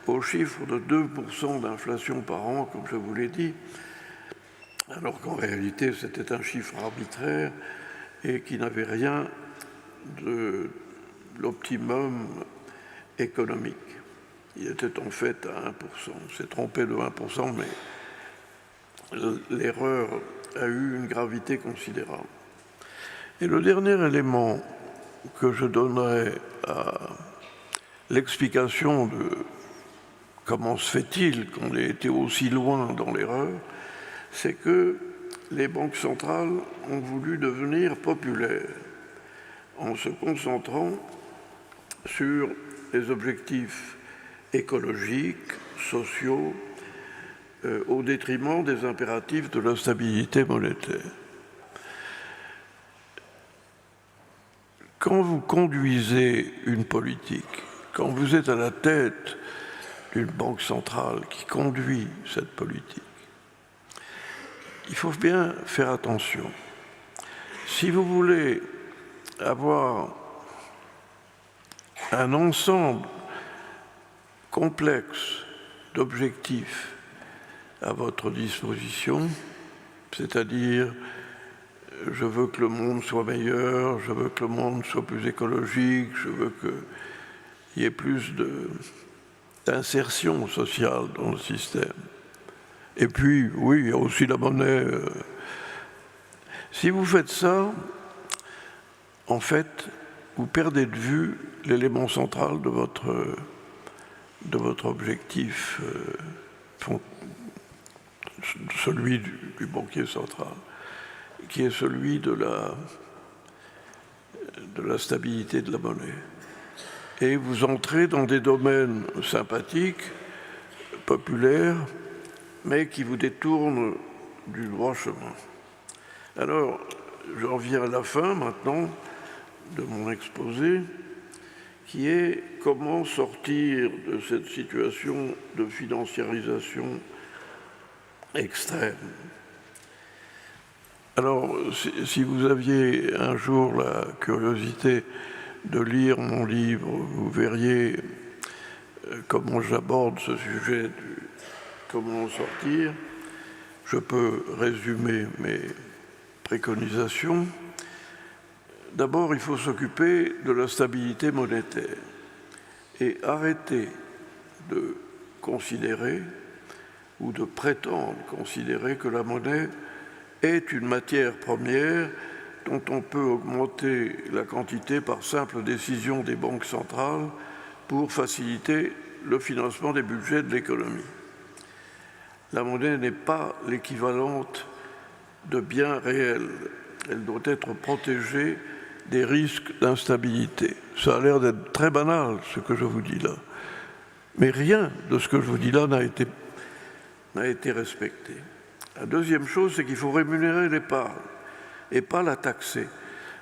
au chiffre de 2% d'inflation par an, comme je vous l'ai dit, alors qu'en réalité c'était un chiffre arbitraire et qui n'avait rien de l'optimum économique. Il était en fait à 1%. On s'est trompé de 1%, mais l'erreur a eu une gravité considérable. Et le dernier élément que je donnerai à l'explication de comment se fait-il qu'on ait été aussi loin dans l'erreur, c'est que les banques centrales ont voulu devenir populaires en se concentrant sur les objectifs écologiques, sociaux, au détriment des impératifs de la stabilité monétaire. Quand vous conduisez une politique, quand vous êtes à la tête d'une banque centrale qui conduit cette politique, il faut bien faire attention. Si vous voulez avoir un ensemble complexe d'objectifs à votre disposition, c'est-à-dire je veux que le monde soit meilleur, je veux que le monde soit plus écologique, je veux qu'il y ait plus d'insertion sociale dans le système. Et puis, oui, il y a aussi la monnaie. Si vous faites ça, en fait, vous perdez de vue l'élément central de votre objectif, celui du banquier central, qui est celui de la stabilité de la monnaie. Et vous entrez dans des domaines sympathiques, populaires, mais qui vous détournent du droit chemin. Alors, j'en viens à la fin maintenant de mon exposé, qui est comment sortir de cette situation de financiarisation extrême. Alors, si vous aviez un jour la curiosité de lire mon livre, vous verriez comment j'aborde ce sujet du comment en sortir. Je peux résumer mes préconisations. D'abord, il faut s'occuper de la stabilité monétaire et arrêter de considérer ou de prétendre considérer que la monnaie est une matière première dont on peut augmenter la quantité par simple décision des banques centrales pour faciliter le financement des budgets de l'économie. La monnaie n'est pas l'équivalente de biens réels. Elle doit être protégée des risques d'instabilité. Ça a l'air d'être très banal, ce que je vous dis là. Mais rien de ce que je vous dis là n'a été respecté. La deuxième chose, c'est qu'il faut rémunérer l'épargne et pas la taxer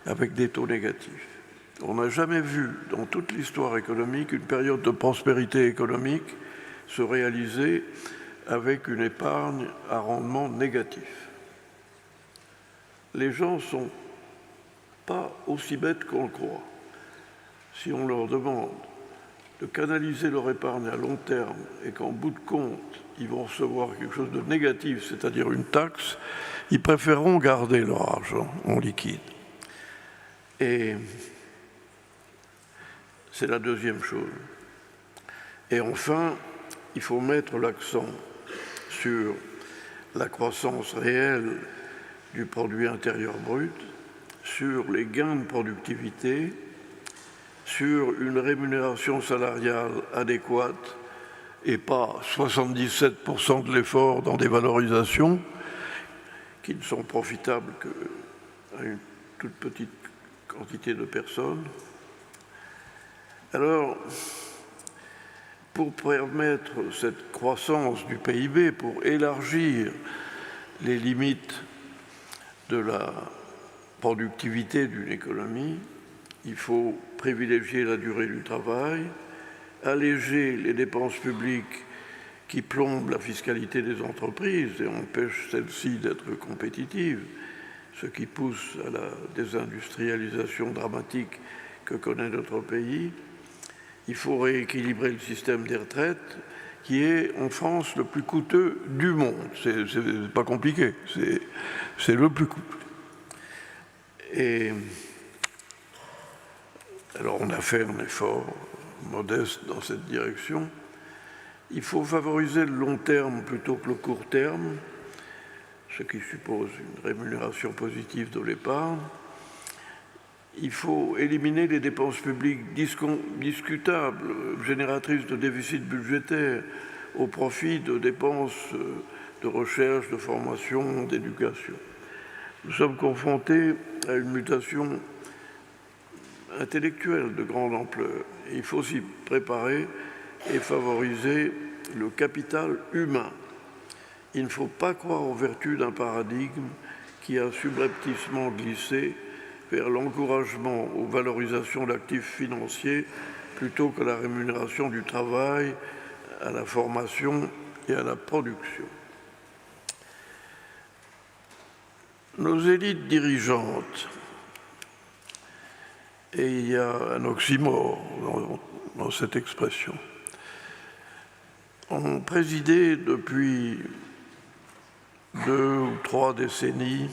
avec des taux négatifs. On n'a jamais vu dans toute l'histoire économique une période de prospérité économique se réaliser avec une épargne à rendement négatif. Les gens ne sont pas aussi bêtes qu'on le croit. Si on leur demande de canaliser leur épargne à long terme et qu'en bout de compte, ils vont recevoir quelque chose de négatif, c'est-à-dire une taxe, ils préféreront garder leur argent en liquide. Et c'est la deuxième chose. Et enfin, il faut mettre l'accent sur la croissance réelle du produit intérieur brut, sur les gains de productivité, sur une rémunération salariale adéquate et pas 77% de l'effort dans des valorisations qui ne sont profitables qu'à une toute petite quantité de personnes. Alors, pour permettre cette croissance du PIB, pour élargir les limites de la productivité d'une économie, il faut privilégier la durée du travail, alléger les dépenses publiques qui plombent la fiscalité des entreprises et empêchent celles-ci d'être compétitives, ce qui pousse à la désindustrialisation dramatique que connaît notre pays. Il faut rééquilibrer le système des retraites, qui est en France le plus coûteux du monde. C'est pas compliqué, c'est le plus coûteux. Et alors on a fait un effort modeste dans cette direction. Il faut favoriser le long terme plutôt que le court terme, ce qui suppose une rémunération positive de l'épargne. Il faut éliminer les dépenses publiques discutables, génératrices de déficit budgétaire, au profit de dépenses de recherche, de formation, d'éducation. Nous sommes confrontés à une mutation intellectuelle de grande ampleur. Il faut s'y préparer et favoriser le capital humain. Il ne faut pas croire aux vertus d'un paradigme qui a subrepticement glissé vers l'encouragement aux valorisations d'actifs financiers plutôt que la rémunération du travail, à la formation et à la production. Nos élites dirigeantes, et il y a un oxymore dans cette expression, ont présidé depuis 2 ou 3 décennies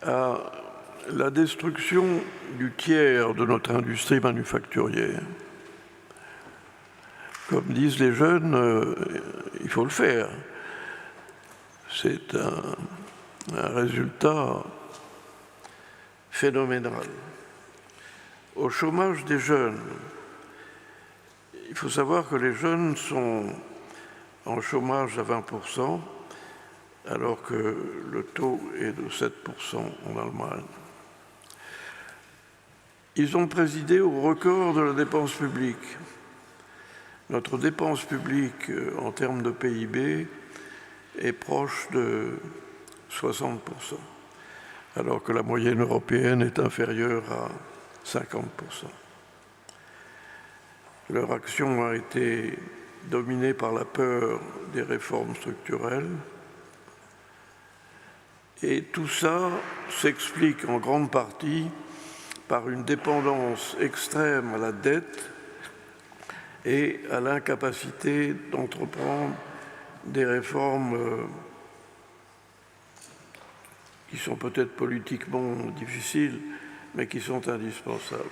à la destruction du tiers de notre industrie manufacturière. Comme disent les jeunes, il faut le faire. C'est un résultat phénoménal. Au chômage des jeunes, il faut savoir que les jeunes sont en chômage à 20%, alors que le taux est de 7% en Allemagne. Ils ont présidé au record de la dépense publique. Notre dépense publique en termes de PIB est proche de 60%, alors que la moyenne européenne est inférieure à 50%. Leur action a été dominée par la peur des réformes structurelles. Et tout ça s'explique en grande partie par une dépendance extrême à la dette et à l'incapacité d'entreprendre des réformes qui sont peut-être politiquement difficiles, mais qui sont indispensables.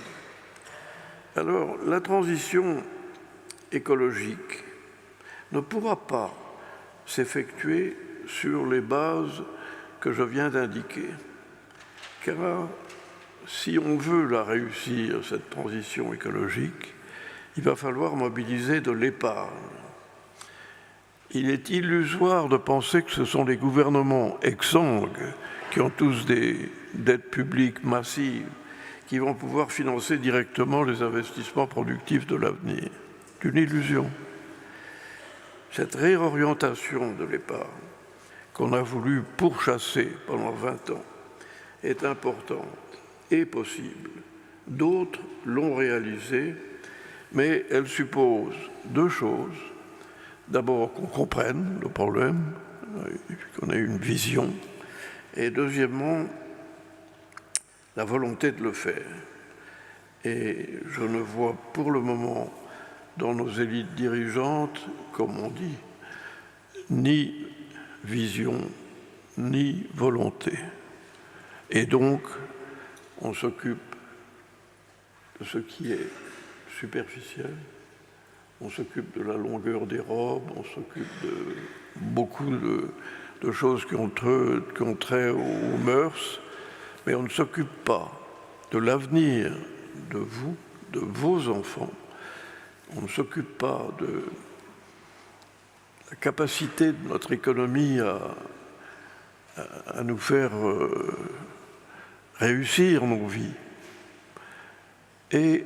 Alors, la transition écologique ne pourra pas s'effectuer sur les bases que je viens d'indiquer, car si on veut la réussir, cette transition écologique, il va falloir mobiliser de l'épargne. Il est illusoire de penser que ce sont les gouvernements exsangues qui ont tous des dettes publiques massives qui vont pouvoir financer directement les investissements productifs de l'avenir. C'est une illusion. Cette réorientation de l'épargne qu'on a voulu pourchasser pendant 20 ans est importante et possible. D'autres l'ont réalisée, mais elle suppose deux choses. D'abord, qu'on comprenne le problème, qu'on ait une vision, et deuxièmement, la volonté de le faire. Et je ne vois pour le moment dans nos élites dirigeantes, comme on dit, ni vision, ni volonté. Et donc, on s'occupe de ce qui est superficiel, on s'occupe de la longueur des robes, on s'occupe de beaucoup de choses qui ont trait aux mœurs, mais on ne s'occupe pas de l'avenir de vous, de vos enfants. On ne s'occupe pas de la capacité de notre économie à nous faire réussir nos vies. Et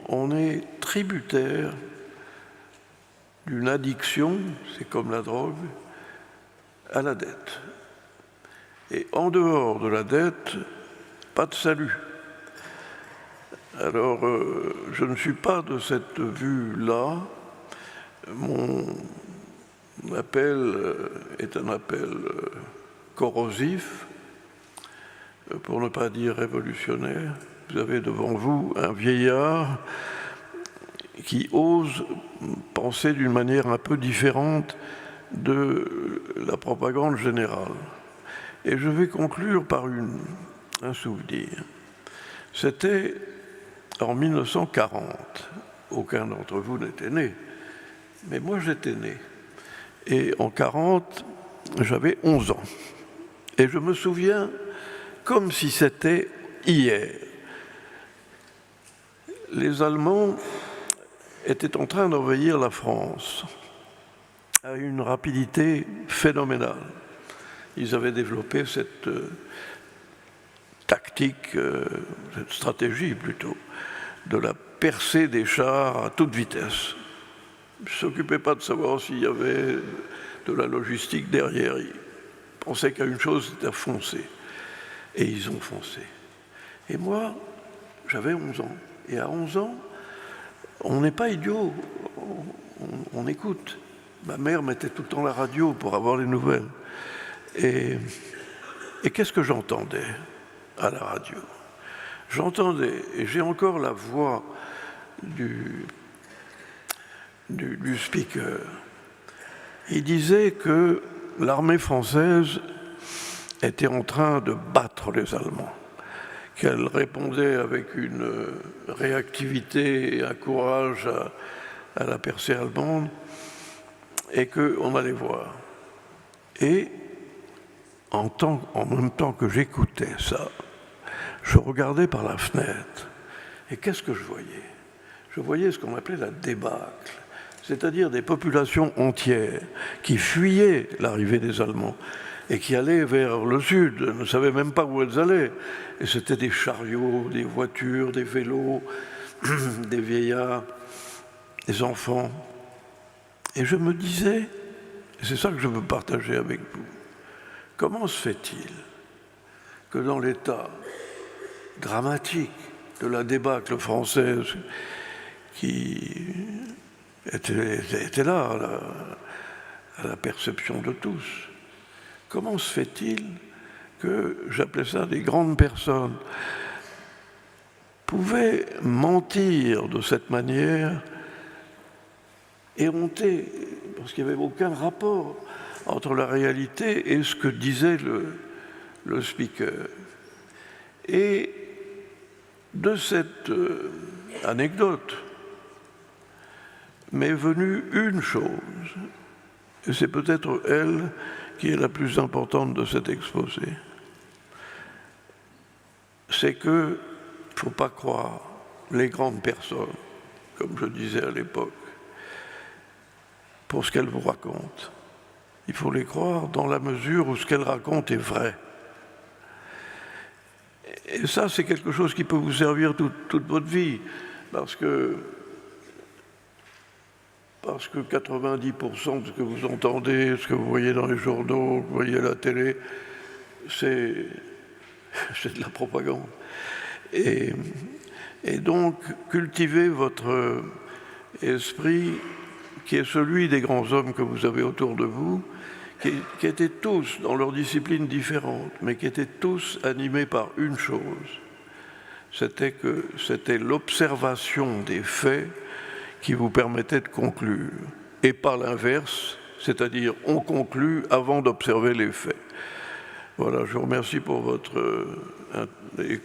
on est tributaire d'une addiction, c'est comme la drogue, à la dette. Et en dehors de la dette, pas de salut. Alors, je ne suis pas de cette vue-là. Mon appel est un appel corrosif, pour ne pas dire révolutionnaire. Vous avez devant vous un vieillard qui ose penser d'une manière un peu différente de la propagande générale. Et je vais conclure par un souvenir. C'était en 1940. Aucun d'entre vous n'était né, mais moi j'étais né. Et en 1940, j'avais 11 ans. Et je me souviens comme si c'était hier. Les Allemands étaient en train d'envahir la France à une rapidité phénoménale. Ils avaient développé cette tactique, cette stratégie plutôt, de la percée des chars à toute vitesse. Ils ne s'occupaient pas de savoir s'il y avait de la logistique derrière. Ils pensaient qu'à une chose, c'était à foncer. Et ils ont foncé. Et moi, j'avais 11 ans. Et à 11 ans, on n'est pas idiot, on écoute. Ma mère mettait tout le temps la radio pour avoir les nouvelles. Et qu'est-ce que j'entendais à la radio? J'entendais, et j'ai encore la voix du speaker. Il disait que l'armée française était en train de battre les Allemands, qu'elle répondait avec une réactivité et un courage à la percée allemande, et qu'on allait voir. Et en même temps que j'écoutais ça, je regardais par la fenêtre. Et qu'est-ce que je voyais? Je voyais ce qu'on appelait la débâcle, c'est-à-dire des populations entières qui fuyaient l'arrivée des Allemands et qui allaient vers le sud, ne savaient même pas où elles allaient. Et c'était des chariots, des voitures, des vélos, des vieillards, des enfants. Et je me disais, et c'est ça que je veux partager avec vous, comment se fait-il que dans l'état dramatique de la débâcle française qui était là à la perception de tous. Comment se fait-il que, j'appelais ça des grandes personnes, pouvaient mentir de cette manière et honter, parce qu'il n'y avait aucun rapport entre la réalité et ce que disait le speaker. Et de cette anecdote m'est venue une chose, et c'est peut-être elle qui est la plus importante de cet exposé. C'est qu'il ne faut pas croire les grandes personnes, comme je disais à l'époque, pour ce qu'elles vous racontent. Il faut les croire dans la mesure où ce qu'elles racontent est vrai. Et ça, c'est quelque chose qui peut vous servir toute votre vie, parce que 90% de ce que vous entendez, ce que vous voyez dans les journaux, que vous voyez à la télé, c'est de la propagande. Et donc, cultivez votre esprit qui est celui des grands hommes que vous avez autour de vous, qui étaient tous dans leurs disciplines différentes, mais qui étaient tous animés par une chose, c'était l'observation des faits qui vous permettait de conclure, et pas l'inverse, c'est-à-dire on conclut avant d'observer les faits. Voilà, je vous remercie pour votre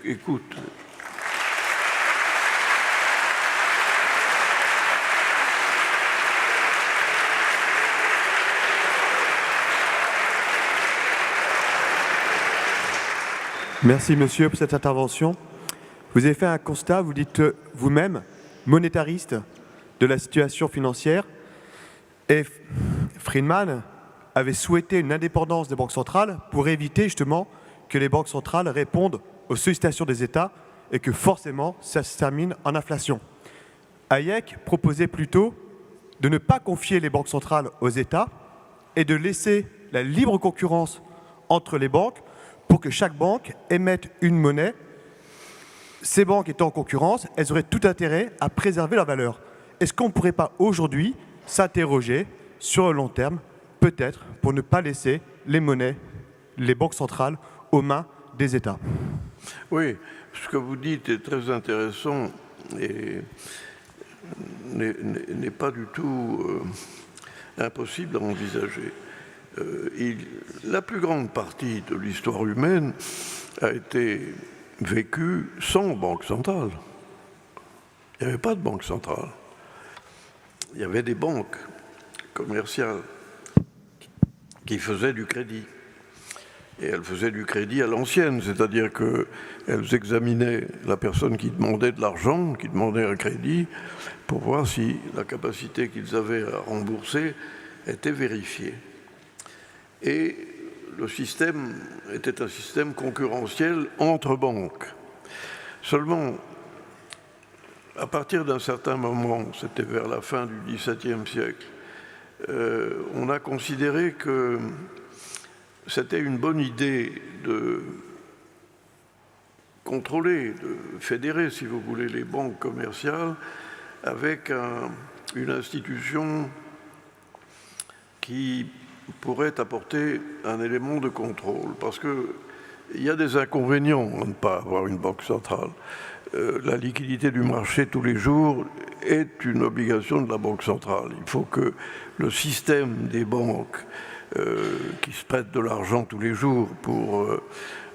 écoute. Merci, monsieur, pour cette intervention. Vous avez fait un constat, vous dites vous-même, monétariste de la situation financière. Et Friedman avait souhaité une indépendance des banques centrales pour éviter justement que les banques centrales répondent aux sollicitations des États et que forcément ça se termine en inflation. Hayek proposait plutôt de ne pas confier les banques centrales aux États et de laisser la libre concurrence entre les banques pour que chaque banque émette une monnaie. Ces banques étant en concurrence, elles auraient tout intérêt à préserver leur valeur. Est-ce qu'on ne pourrait pas aujourd'hui s'interroger sur le long terme, peut-être pour ne pas laisser les monnaies, les banques centrales, aux mains des États? Oui, ce que vous dites est très intéressant et n'est pas du tout impossible à envisager. La plus grande partie de l'histoire humaine a été vécue sans banque centrale. Il n'y avait pas de banque centrale. Il y avait des banques commerciales qui faisaient du crédit. Et elles faisaient du crédit à l'ancienne, c'est-à-dire qu'elles examinaient la personne qui demandait de l'argent, qui demandait un crédit, pour voir si la capacité qu'ils avaient à rembourser était vérifiée. Et le système était un système concurrentiel entre banques. Seulement, à partir d'un certain moment, c'était vers la fin du XVIIe siècle, on a considéré que c'était une bonne idée de contrôler, de fédérer, si vous voulez, les banques commerciales avec une institution qui pourrait apporter un élément de contrôle. Parce qu'il y a des inconvénients à ne pas avoir une banque centrale. La liquidité du marché tous les jours est une obligation de la Banque centrale. Il faut que le système des banques qui se prêtent de l'argent tous les jours pour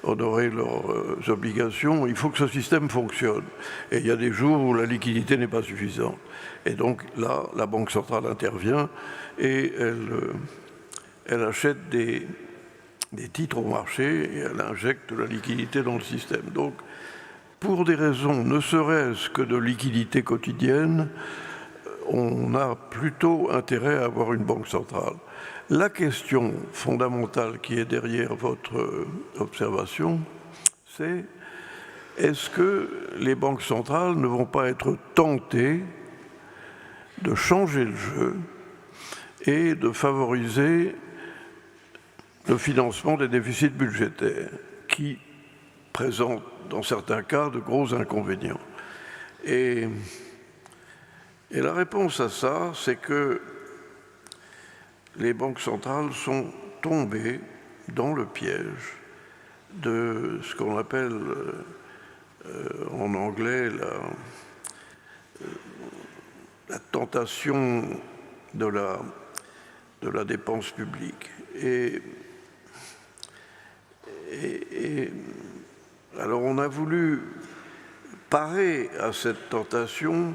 honorer leurs obligations, il faut que ce système fonctionne. Et il y a des jours où la liquidité n'est pas suffisante. Et donc là, la Banque centrale intervient et elle achète des titres au marché et elle injecte de la liquidité dans le système. Donc, pour des raisons ne serait-ce que de liquidité quotidienne, on a plutôt intérêt à avoir une banque centrale. La question fondamentale qui est derrière votre observation, c'est est-ce que les banques centrales ne vont pas être tentées de changer le jeu et de favoriser le financement des déficits budgétaires qui présentent dans certains cas de gros inconvénients. Et Et la réponse à ça, c'est que les banques centrales sont tombées dans le piège de ce qu'on appelle en anglais la tentation de la dépense publique. Et alors on a voulu parer à cette tentation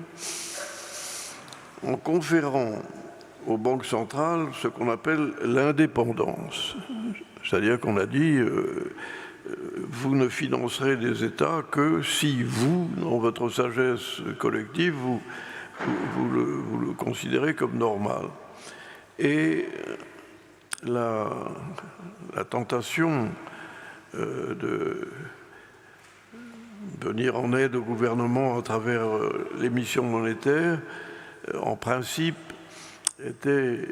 en conférant aux banques centrales ce qu'on appelle l'indépendance. C'est-à-dire qu'on a dit vous ne financerez des États que si vous, dans votre sagesse collective, vous le considérez comme normal. Et la tentation de venir en aide au gouvernement à travers l'émission monétaire, en principe, était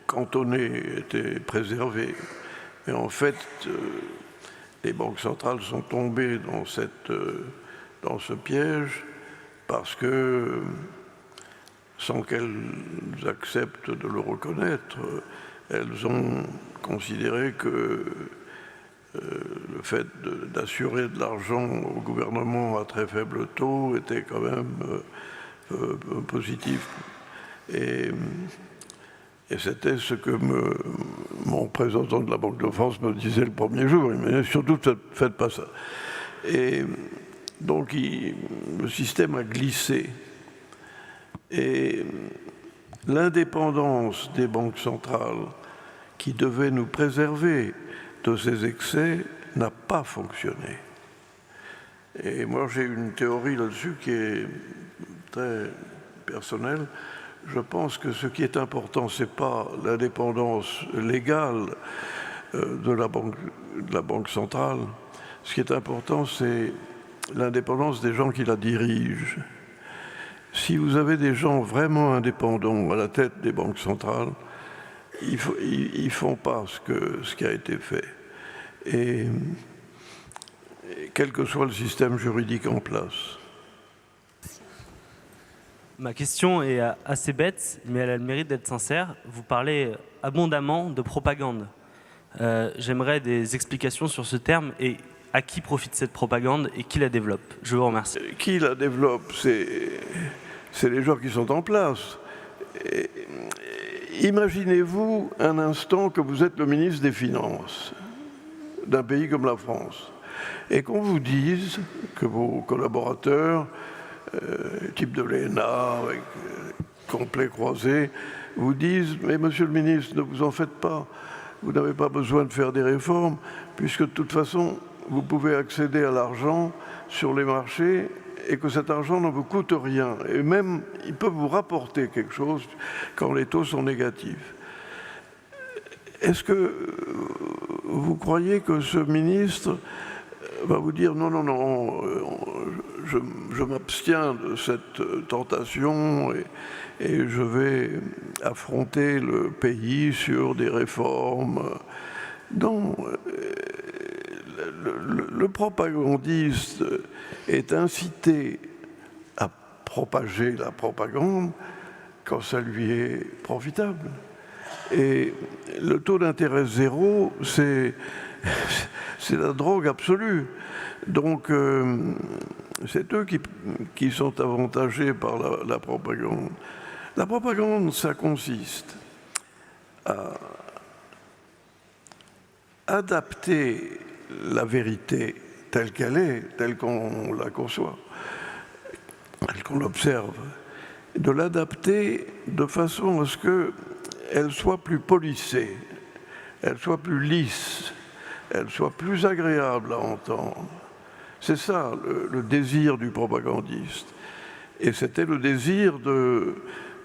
cantonnée, était préservée. Mais en fait, les banques centrales sont tombées dans ce piège parce que, sans qu'elles acceptent de le reconnaître, elles ont considéré que le fait d'assurer de l'argent au gouvernement à très faible taux était quand même positif. Et c'était ce que mon représentant de la Banque de France me disait le premier jour. Il me disait surtout, faites pas ça. Et donc, le système a glissé. Et l'indépendance des banques centrales, qui devait nous préserver de ces excès, n'a pas fonctionné. Et moi, j'ai une théorie là-dessus qui est très personnelle. Je pense que ce qui est important, ce n'est pas l'indépendance légale de la banque centrale. Ce qui est important, c'est l'indépendance des gens qui la dirigent. Si vous avez des gens vraiment indépendants à la tête des banques centrales, ils ne font pas ce qui a été fait. Et quel que soit le système juridique en place. Ma question est assez bête, mais elle a le mérite d'être sincère. Vous parlez abondamment de propagande. J'aimerais des explications sur ce terme et à qui profite cette propagande et qui la développe. Je vous remercie. Qui la développe? C'est les gens qui sont en place. Imaginez-vous un instant que vous êtes le ministre des Finances d'un pays comme la France et qu'on vous dise que vos collaborateurs, type de l'ENA, avec complet croisé, vous disent « Mais monsieur le ministre, ne vous en faites pas, vous n'avez pas besoin de faire des réformes, puisque de toute façon, vous pouvez accéder à l'argent sur les marchés et que cet argent ne vous coûte rien. Et même, il peut vous rapporter quelque chose quand les taux sont négatifs. » Est-ce que vous croyez que ce ministre va vous dire « Non, non, non, je m'abstiens de cette tentation et je vais affronter le pays sur des réformes ». Non, le propagandiste est incité à propager la propagande quand ça lui est profitable. Et le taux d'intérêt zéro, c'est la drogue absolue. Donc, c'est eux qui sont avantagés par la propagande. La propagande, ça consiste à adapter la vérité telle qu'elle est, telle qu'on la conçoit, telle qu'on l'observe, de l'adapter de façon à ce qu'elle soit plus polissée, elle soit plus lisse, elle soit plus agréable à entendre. C'est ça le désir du propagandiste. Et c'était le désir de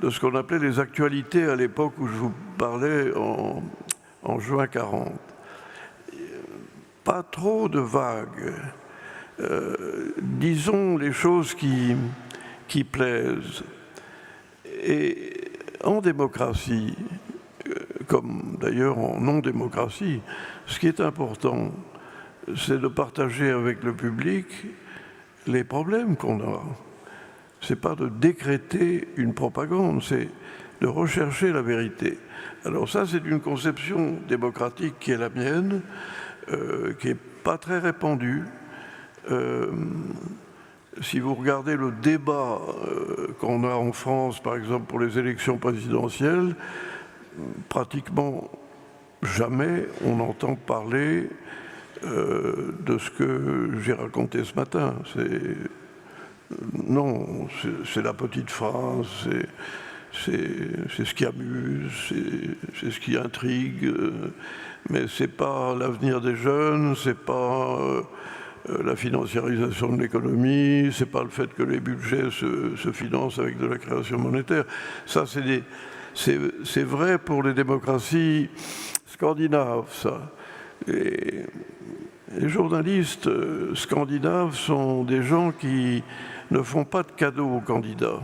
ce qu'on appelait les actualités à l'époque où je vous parlais en juin 40. Pas trop de vagues. Disons les choses qui plaisent. Et en démocratie, comme d'ailleurs en non-démocratie, ce qui est important, c'est de partager avec le public les problèmes qu'on a. c'est pas de décréter une propagande, c'est de rechercher la vérité. Alors ça, c'est une conception démocratique qui est la mienne, qui n'est pas très répandue. Si vous regardez le débat qu'on a en France, par exemple, pour les élections présidentielles, pratiquement jamais on entend parler de ce que j'ai raconté ce matin. Non, c'est la petite phrase, c'est ce qui amuse, c'est ce qui intrigue, mais c'est pas l'avenir des jeunes, c'est pas la financiarisation de l'économie, c'est pas le fait que les budgets se financent avec de la création monétaire. Ça, c'est vrai pour les démocraties scandinaves, ça. Et les journalistes scandinaves sont des gens qui ne font pas de cadeaux aux candidats.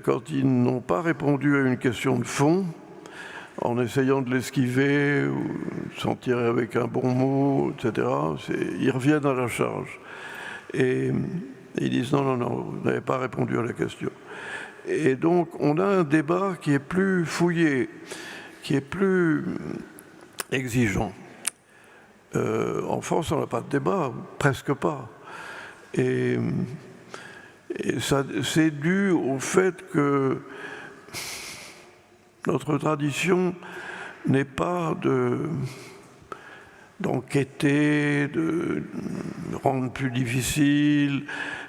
Quand ils n'ont pas répondu à une question de fond, en essayant de l'esquiver ou de s'en tirer avec un bon mot, etc., ils reviennent à la charge. Et ils disent non, vous n'avez pas répondu à la question. Et donc, on a un débat qui est plus fouillé, qui est plus exigeant. En France, on n'a pas de débat, presque pas. Et ça, c'est dû au fait que notre tradition n'est pas d'enquêter, de rendre plus difficile.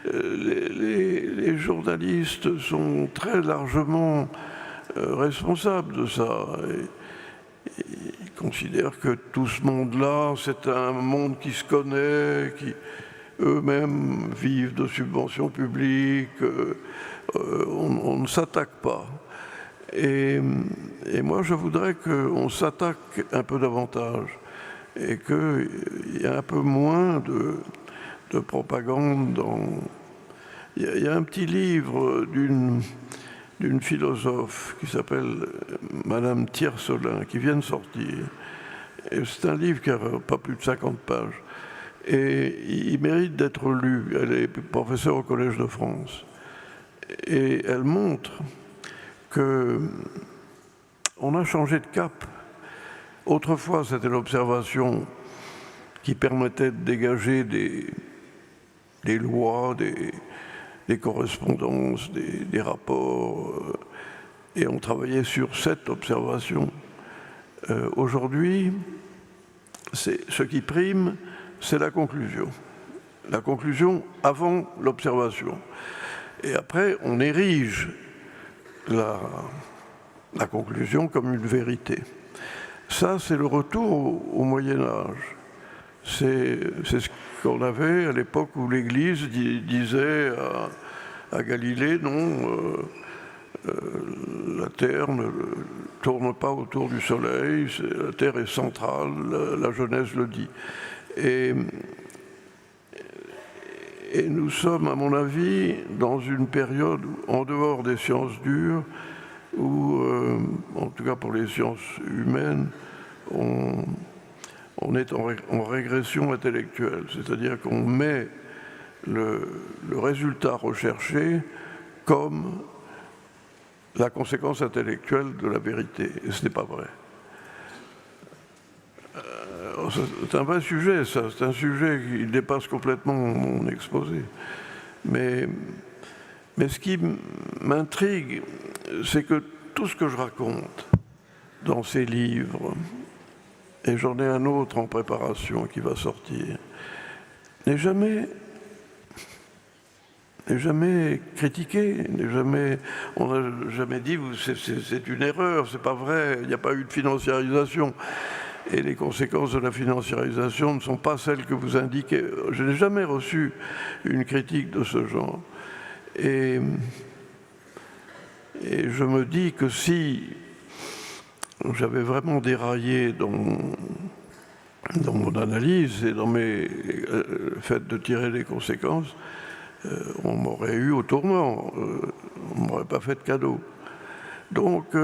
Les journalistes sont très largement responsables de ça. Ils considèrent que tout ce monde-là, c'est un monde qui se connaît, qui eux-mêmes vivent de subventions publiques. On ne s'attaque pas. Et moi, je voudrais qu'on s'attaque un peu davantage et qu'il y ait un peu moins de propagande. Il y a un petit livre d'une philosophe qui s'appelle Madame Tiercelin, qui vient de sortir. Et c'est un livre qui n'a pas plus de 50 pages. Et il mérite d'être lu. Elle est professeure au Collège de France. Et elle montre qu'on a changé de cap. Autrefois, c'était l'observation qui permettait de dégager des lois, des correspondances, des rapports, et on travaillait sur cette observation. Aujourd'hui, ce qui prime, c'est la conclusion. La conclusion avant l'observation. Et après, on érige la conclusion comme une vérité. Ça, c'est le retour au Moyen-Âge. C'est ce qu'on avait à l'époque où l'Église disait à Galilée, non, la Terre ne tourne pas autour du Soleil, la Terre est centrale, la Genèse le dit. Et nous sommes, à mon avis, dans une période en dehors des sciences dures, où, en tout cas pour les sciences humaines, on est en régression intellectuelle, c'est-à-dire qu'on met le résultat recherché comme la conséquence intellectuelle de la vérité, et ce n'est pas vrai. C'est un vrai sujet, ça, c'est un sujet qui dépasse complètement mon exposé. Mais ce qui m'intrigue, c'est que tout ce que je raconte dans ces livres, et j'en ai un autre en préparation qui va sortir, n'est jamais critiqué, on n'a jamais dit c'est une erreur, c'est pas vrai, il n'y a pas eu de financiarisation. Et les conséquences de la financiarisation ne sont pas celles que vous indiquez. Je n'ai jamais reçu une critique de ce genre. Et je me dis que si j'avais vraiment déraillé dans mon analyse et dans le fait de tirer les conséquences, on m'aurait eu au tournant, on ne m'aurait pas fait de cadeau. Donc,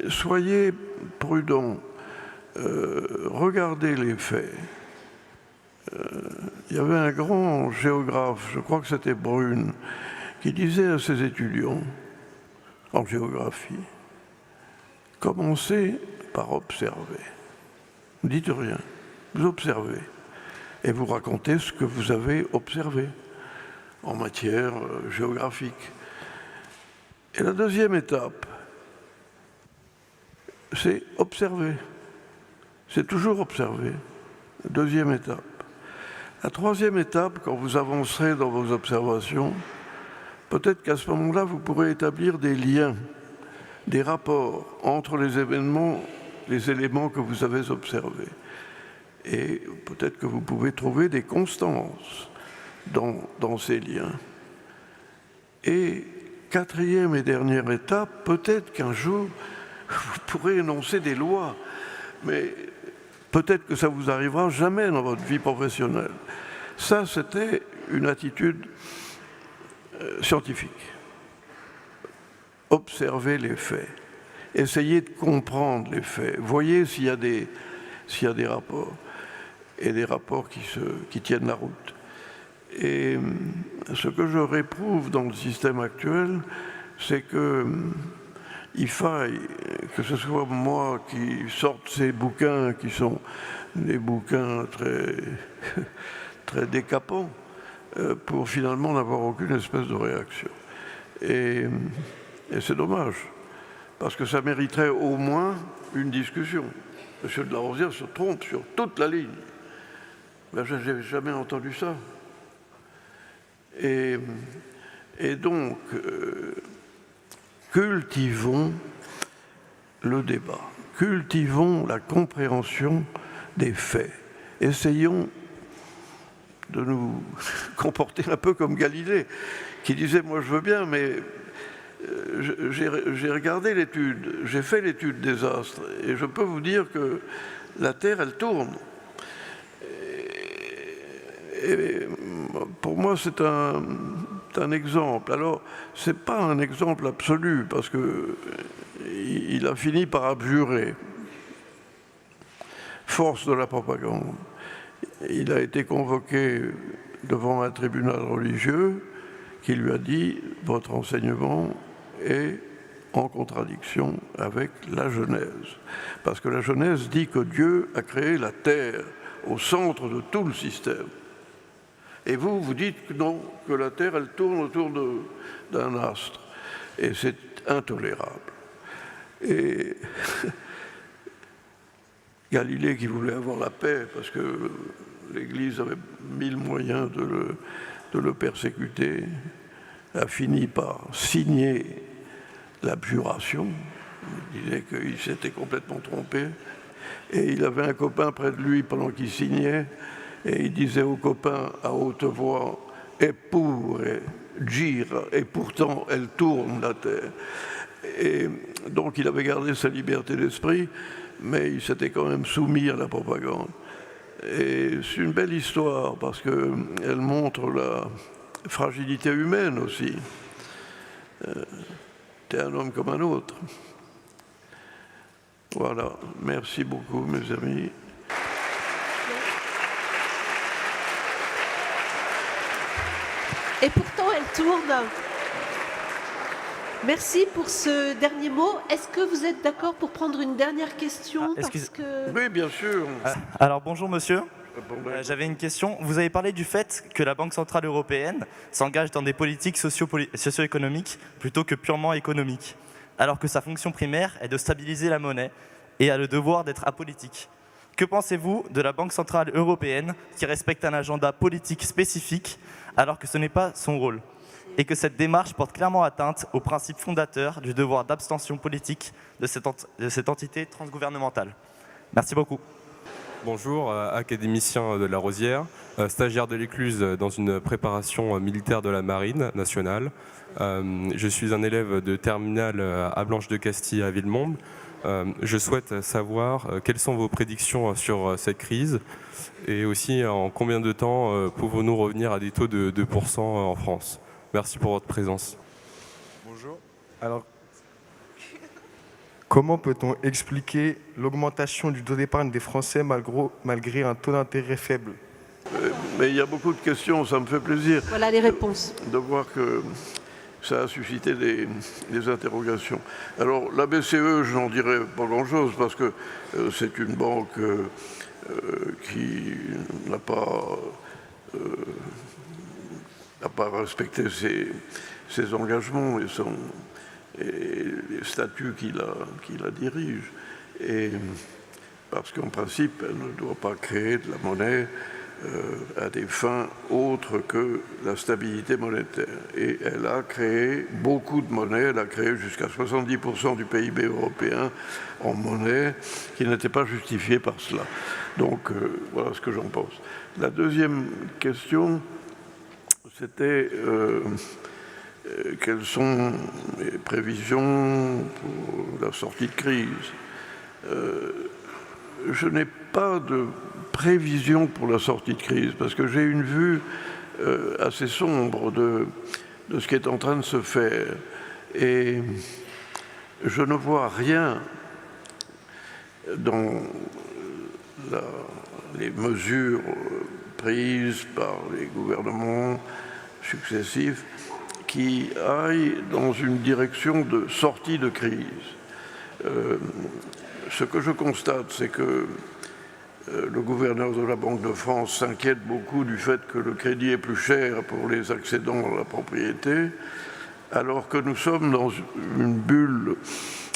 soyez prudents, regardez les faits, il y avait un grand géographe, je crois que c'était Brune, qui disait à ses étudiants en géographie, commencez par observer. Ne dites rien, vous observez et vous racontez ce que vous avez observé en matière géographique. Et la deuxième étape, c'est observer. C'est toujours observer. Deuxième étape. La troisième étape, quand vous avancerez dans vos observations, peut-être qu'à ce moment-là, vous pourrez établir des liens, des rapports entre les événements, les éléments que vous avez observés. Et peut-être que vous pouvez trouver des constances dans ces liens. Et quatrième et dernière étape, peut-être qu'un jour, vous pourrez énoncer des lois, mais peut-être que ça vous arrivera jamais dans votre vie professionnelle. Ça, c'était une attitude scientifique. Observez les faits. Essayez de comprendre les faits. Voyez s'il y a des rapports. Et des rapports qui tiennent la route. Et ce que je réprouve dans le système actuel, c'est qu'il faille que ce soit moi qui sorte ces bouquins qui sont des bouquins très, très décapants pour finalement n'avoir aucune espèce de réaction. Et c'est dommage, parce que ça mériterait au moins une discussion. M. de la Rosière se trompe sur toute la ligne. Ben, je n'avais jamais entendu ça. Et donc, cultivons le débat, cultivons la compréhension des faits. Essayons de nous comporter un peu comme Galilée, qui disait « moi je veux bien, mais j'ai regardé l'étude, j'ai fait l'étude des astres, et je peux vous dire que la Terre, elle tourne. » Et pour moi, c'est un exemple. Alors, ce n'est pas un exemple absolu, parce qu'il a fini par abjurer. Force de la propagande. Il a été convoqué devant un tribunal religieux qui lui a dit « votre enseignement est en contradiction avec la Genèse ». Parce que la Genèse dit que Dieu a créé la terre au centre de tout le système. Et vous, vous dites que non, que la Terre, elle tourne autour d'un astre. Et c'est intolérable. Et Galilée, qui voulait avoir la paix, parce que l'Église avait mille moyens de le persécuter, a fini par signer l'abjuration. Il disait qu'il s'était complètement trompé. Et il avait un copain près de lui pendant qu'il signait. Et il disait au copain à haute voix « Eppure gira » et pourtant elle tourne la terre. Et donc il avait gardé sa liberté d'esprit, mais il s'était quand même soumis à la propagande. Et c'est une belle histoire parce qu'elle montre la fragilité humaine aussi. T'es un homme comme un autre. Voilà, merci beaucoup mes amis. Et pourtant, elle tourne. Merci pour ce dernier mot. Est-ce que vous êtes d'accord pour prendre une dernière question Oui, bien sûr. Alors, bonjour monsieur. J'avais une question. Vous avez parlé du fait que la Banque Centrale Européenne s'engage dans des politiques socio-économiques plutôt que purement économiques, alors que sa fonction primaire est de stabiliser la monnaie et a le devoir d'être apolitique. Que pensez-vous de la Banque Centrale Européenne qui respecte un agenda politique spécifique alors que ce n'est pas son rôle, et que cette démarche porte clairement atteinte au principe fondateur du devoir d'abstention politique de cette entité transgouvernementale? Merci beaucoup. Bonjour, académicien de la Rosière, stagiaire de l'Écluse dans une préparation militaire de la Marine nationale. Je suis un élève de terminale à Blanche de Castille à Villemomble. Je souhaite savoir quelles sont vos prédictions sur cette crise et aussi en combien de temps pouvons-nous revenir à des taux de 2% en France. Merci pour votre présence. Bonjour. Alors, comment peut-on expliquer l'augmentation du taux d'épargne des Français malgré un taux d'intérêt faible? Mais il y a beaucoup de questions, ça me fait plaisir Voilà les réponses. de voir que ça a suscité des interrogations. Alors, la BCE, je n'en dirais pas grand-chose, parce que c'est une banque qui n'a pas respecté ses engagements et les statuts qui la dirigent. Et parce qu'en principe, elle ne doit pas créer de la monnaie à des fins autres que la stabilité monétaire. Et elle a créé beaucoup de monnaie, elle a créé jusqu'à 70% du PIB européen en monnaie qui n'était pas justifiée par cela. Donc voilà ce que j'en pense. La deuxième question, c'était quelles sont les prévisions pour la sortie de crise. Je n'ai pas de prévision pour la sortie de crise, parce que j'ai une vue assez sombre de ce qui est en train de se faire. Et je ne vois rien dans les mesures prises par les gouvernements successifs qui aillent dans une direction de sortie de crise. Ce que je constate, c'est que le gouverneur de la Banque de France s'inquiète beaucoup du fait que le crédit est plus cher pour les accédants à la propriété, alors que nous sommes dans une bulle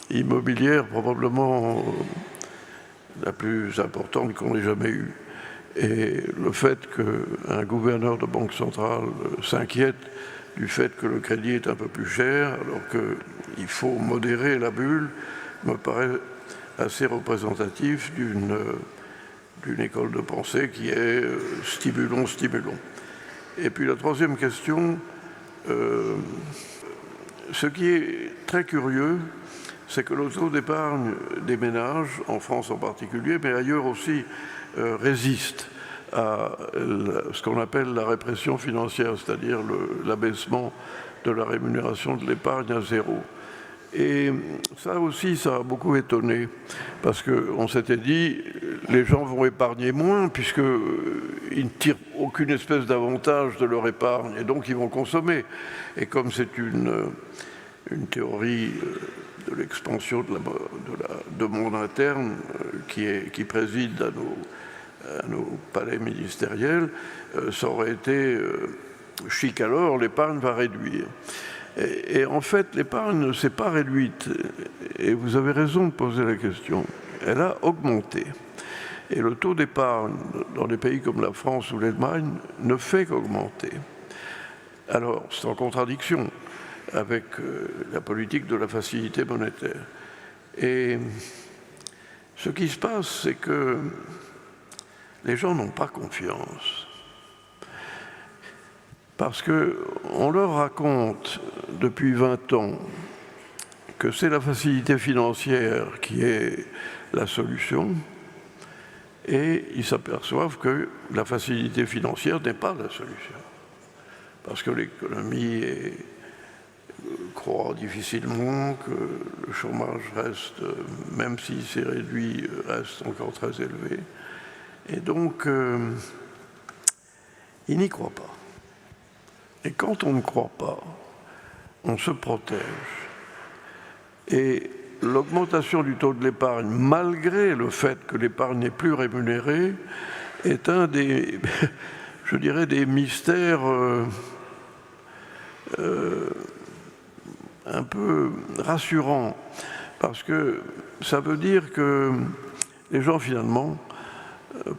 immobilière probablement la plus importante qu'on ait jamais eue. Et le fait qu'un gouverneur de banque centrale s'inquiète du fait que le crédit est un peu plus cher, alors qu'il faut modérer la bulle, me paraît assez représentatif d'une école de pensée qui est stimulons, stimulons. Et puis la troisième question, ce qui est très curieux, c'est que le taux d'épargne des ménages, en France en particulier, mais ailleurs aussi, résiste à ce qu'on appelle la répression financière, c'est-à-dire l'abaissement de la rémunération de l'épargne à zéro. Et ça aussi, ça a beaucoup étonné, parce qu'on s'était dit, les gens vont épargner moins, puisqu'ils ne tirent aucune espèce d'avantage de leur épargne, et donc ils vont consommer. Et comme c'est une théorie de l'expansion de la demande interne qui préside à nos palais ministériels, ça aurait été chic alors, l'épargne va réduire. Et en fait, l'épargne ne s'est pas réduite. Et vous avez raison de poser la question. Elle a augmenté. Et le taux d'épargne dans des pays comme la France ou l'Allemagne ne fait qu'augmenter. Alors, c'est en contradiction avec la politique de la facilité monétaire. Et ce qui se passe, c'est que les gens n'ont pas confiance. Parce qu'on leur raconte depuis 20 ans que c'est la facilité financière qui est la solution, et ils s'aperçoivent que la facilité financière n'est pas la solution. Parce que l'économie croît difficilement, que le chômage reste, même s'il s'est réduit, reste encore très élevé. Et donc, ils n'y croient pas. Et quand on ne croit pas, on se protège. Et l'augmentation du taux de l'épargne, malgré le fait que l'épargne n'est plus rémunérée, est un des, je dirais, des mystères un peu rassurants. Parce que ça veut dire que les gens, finalement,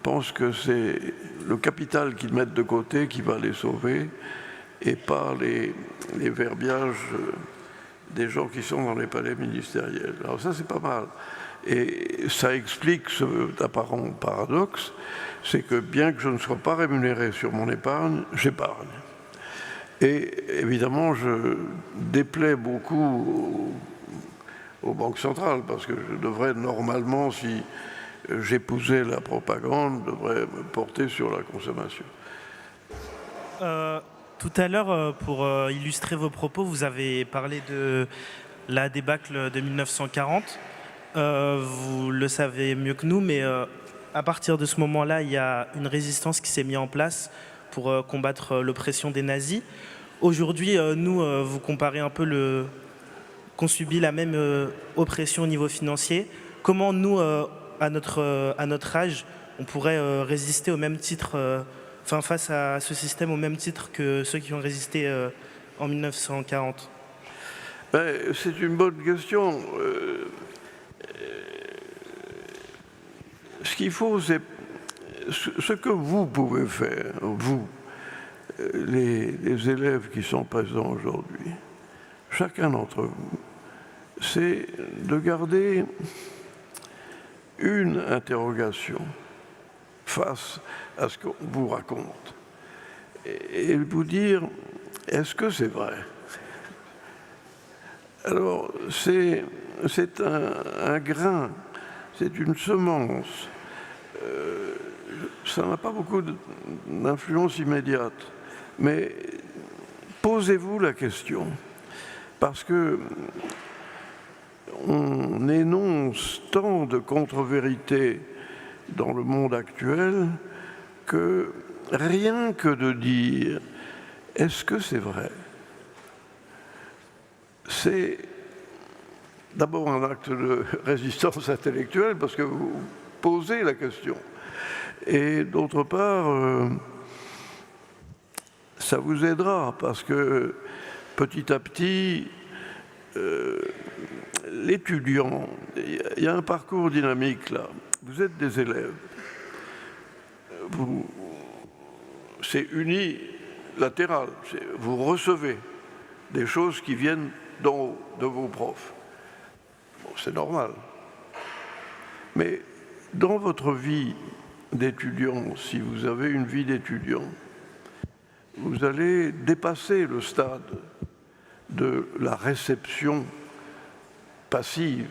pensent que c'est le capital qu'ils mettent de côté qui va les sauver, et pas les verbiages des gens qui sont dans les palais ministériels. Alors ça, c'est pas mal. Et ça explique cet apparent paradoxe, c'est que bien que je ne sois pas rémunéré sur mon épargne, j'épargne. Et évidemment, je déplais beaucoup aux banques centrales, parce que je devrais normalement, si j'épousais la propagande, devrais me porter sur la consommation. Tout à l'heure, pour illustrer vos propos, vous avez parlé de la débâcle de 1940. Vous le savez mieux que nous, mais à partir de ce moment-là, il y a une résistance qui s'est mise en place pour combattre l'oppression des nazis. Aujourd'hui, nous, vous comparez un peu qu'on subit la même oppression au niveau financier. Comment nous, à notre âge, on pourrait résister au même titre, face à ce système au même titre que ceux qui ont résisté en 1940 ? C'est une bonne question. Ce qu'il faut, c'est ce que vous pouvez faire, vous, les élèves qui sont présents aujourd'hui, chacun d'entre vous, c'est de garder une interrogation face à ce qu'on vous raconte et vous dire, est-ce que c'est vrai ? Alors, c'est un grain, c'est une semence. Ça n'a pas beaucoup d'influence immédiate, mais posez-vous la question, parce que on énonce tant de contre-vérités dans le monde actuel que rien que de dire « est-ce que c'est vrai ?» c'est d'abord un acte de résistance intellectuelle parce que vous posez la question. Et d'autre part, ça vous aidera parce que petit à petit, l'étudiant, il y a un parcours dynamique là. Vous êtes des élèves. C'est unilatéral. Vous recevez des choses qui viennent d'en haut, de vos profs. Bon, c'est normal. Mais dans votre vie d'étudiant, si vous avez une vie d'étudiant, vous allez dépasser le stade de la réception passive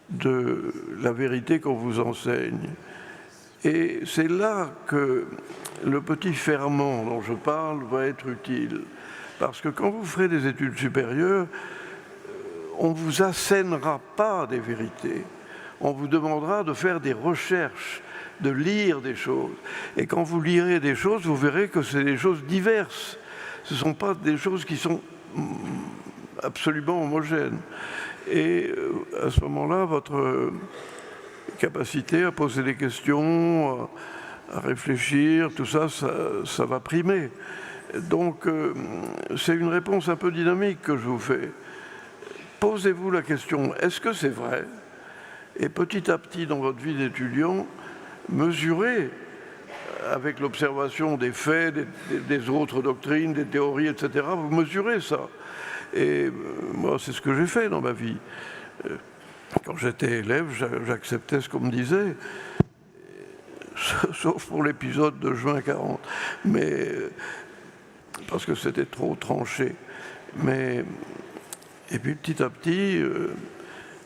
de la vérité qu'on vous enseigne. Et c'est là que le petit ferment dont je parle va être utile. Parce que quand vous ferez des études supérieures, on ne vous assènera pas des vérités. On vous demandera de faire des recherches, de lire des choses. Et quand vous lirez des choses, vous verrez que c'est des choses diverses. Ce ne sont pas des choses qui sont absolument homogènes. Et à ce moment-là, votre capacité à poser des questions, à réfléchir, tout ça, ça va primer. Donc, c'est une réponse un peu dynamique que je vous fais. Posez-vous la question, est-ce que c'est vrai ? Et petit à petit, dans votre vie d'étudiant, mesurez, avec l'observation des faits, des autres doctrines, des théories, etc., vous mesurez ça. Et moi, c'est ce que j'ai fait dans ma vie. Quand j'étais élève, j'acceptais ce qu'on me disait, sauf pour l'épisode de juin 40. Mais parce que c'était trop tranché. Et puis petit à petit,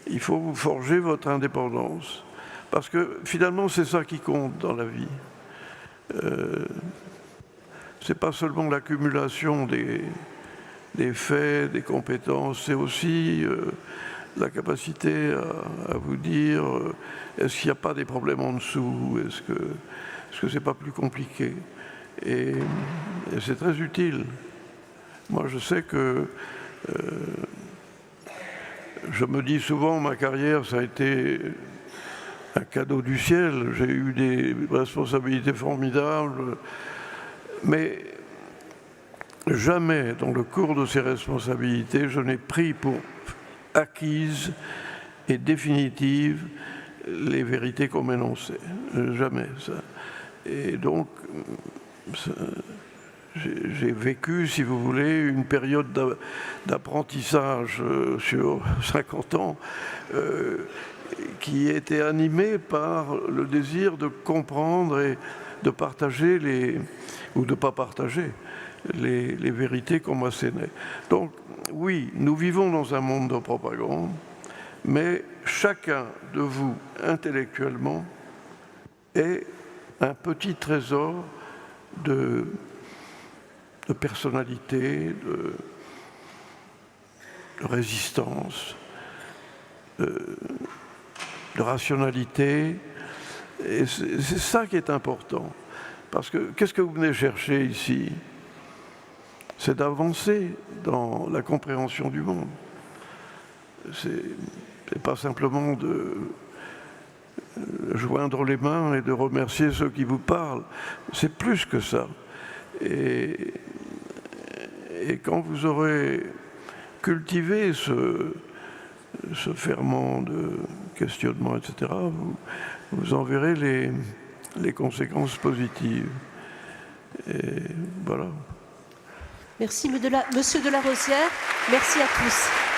il faut vous forger votre indépendance. Parce que finalement, c'est ça qui compte dans la vie. C'est pas seulement l'accumulation des faits, des compétences, c'est aussi la capacité à vous dire est-ce qu'il n'y a pas des problèmes en dessous, est-ce que c'est pas plus compliqué. Et c'est très utile. Moi, je sais que je me dis souvent, ma carrière, ça a été un cadeau du ciel. J'ai eu des responsabilités formidables, mais jamais, dans le cours de ces responsabilités, je n'ai pris pour acquises et définitives les vérités qu'on m'énonçait. Jamais, ça. Et donc, j'ai vécu, si vous voulez, une période d'apprentissage sur 50 ans qui était animée par le désir de comprendre et de partager ou de ne pas partager les vérités qu'on m'assénait. Donc, oui, nous vivons dans un monde de propagande, mais chacun de vous, intellectuellement, est un petit trésor de personnalité, de résistance, de rationalité, Et c'est ça qui est important. Parce que qu'est-ce que vous venez chercher ici? C'est d'avancer dans la compréhension du monde. C'est pas simplement de joindre les mains et de remercier ceux qui vous parlent. C'est plus que ça. Et quand vous aurez cultivé ce ferment de questionnement, etc., vous en verrez les conséquences positives. Et voilà. Merci, Monsieur de la Rosière. Merci à tous.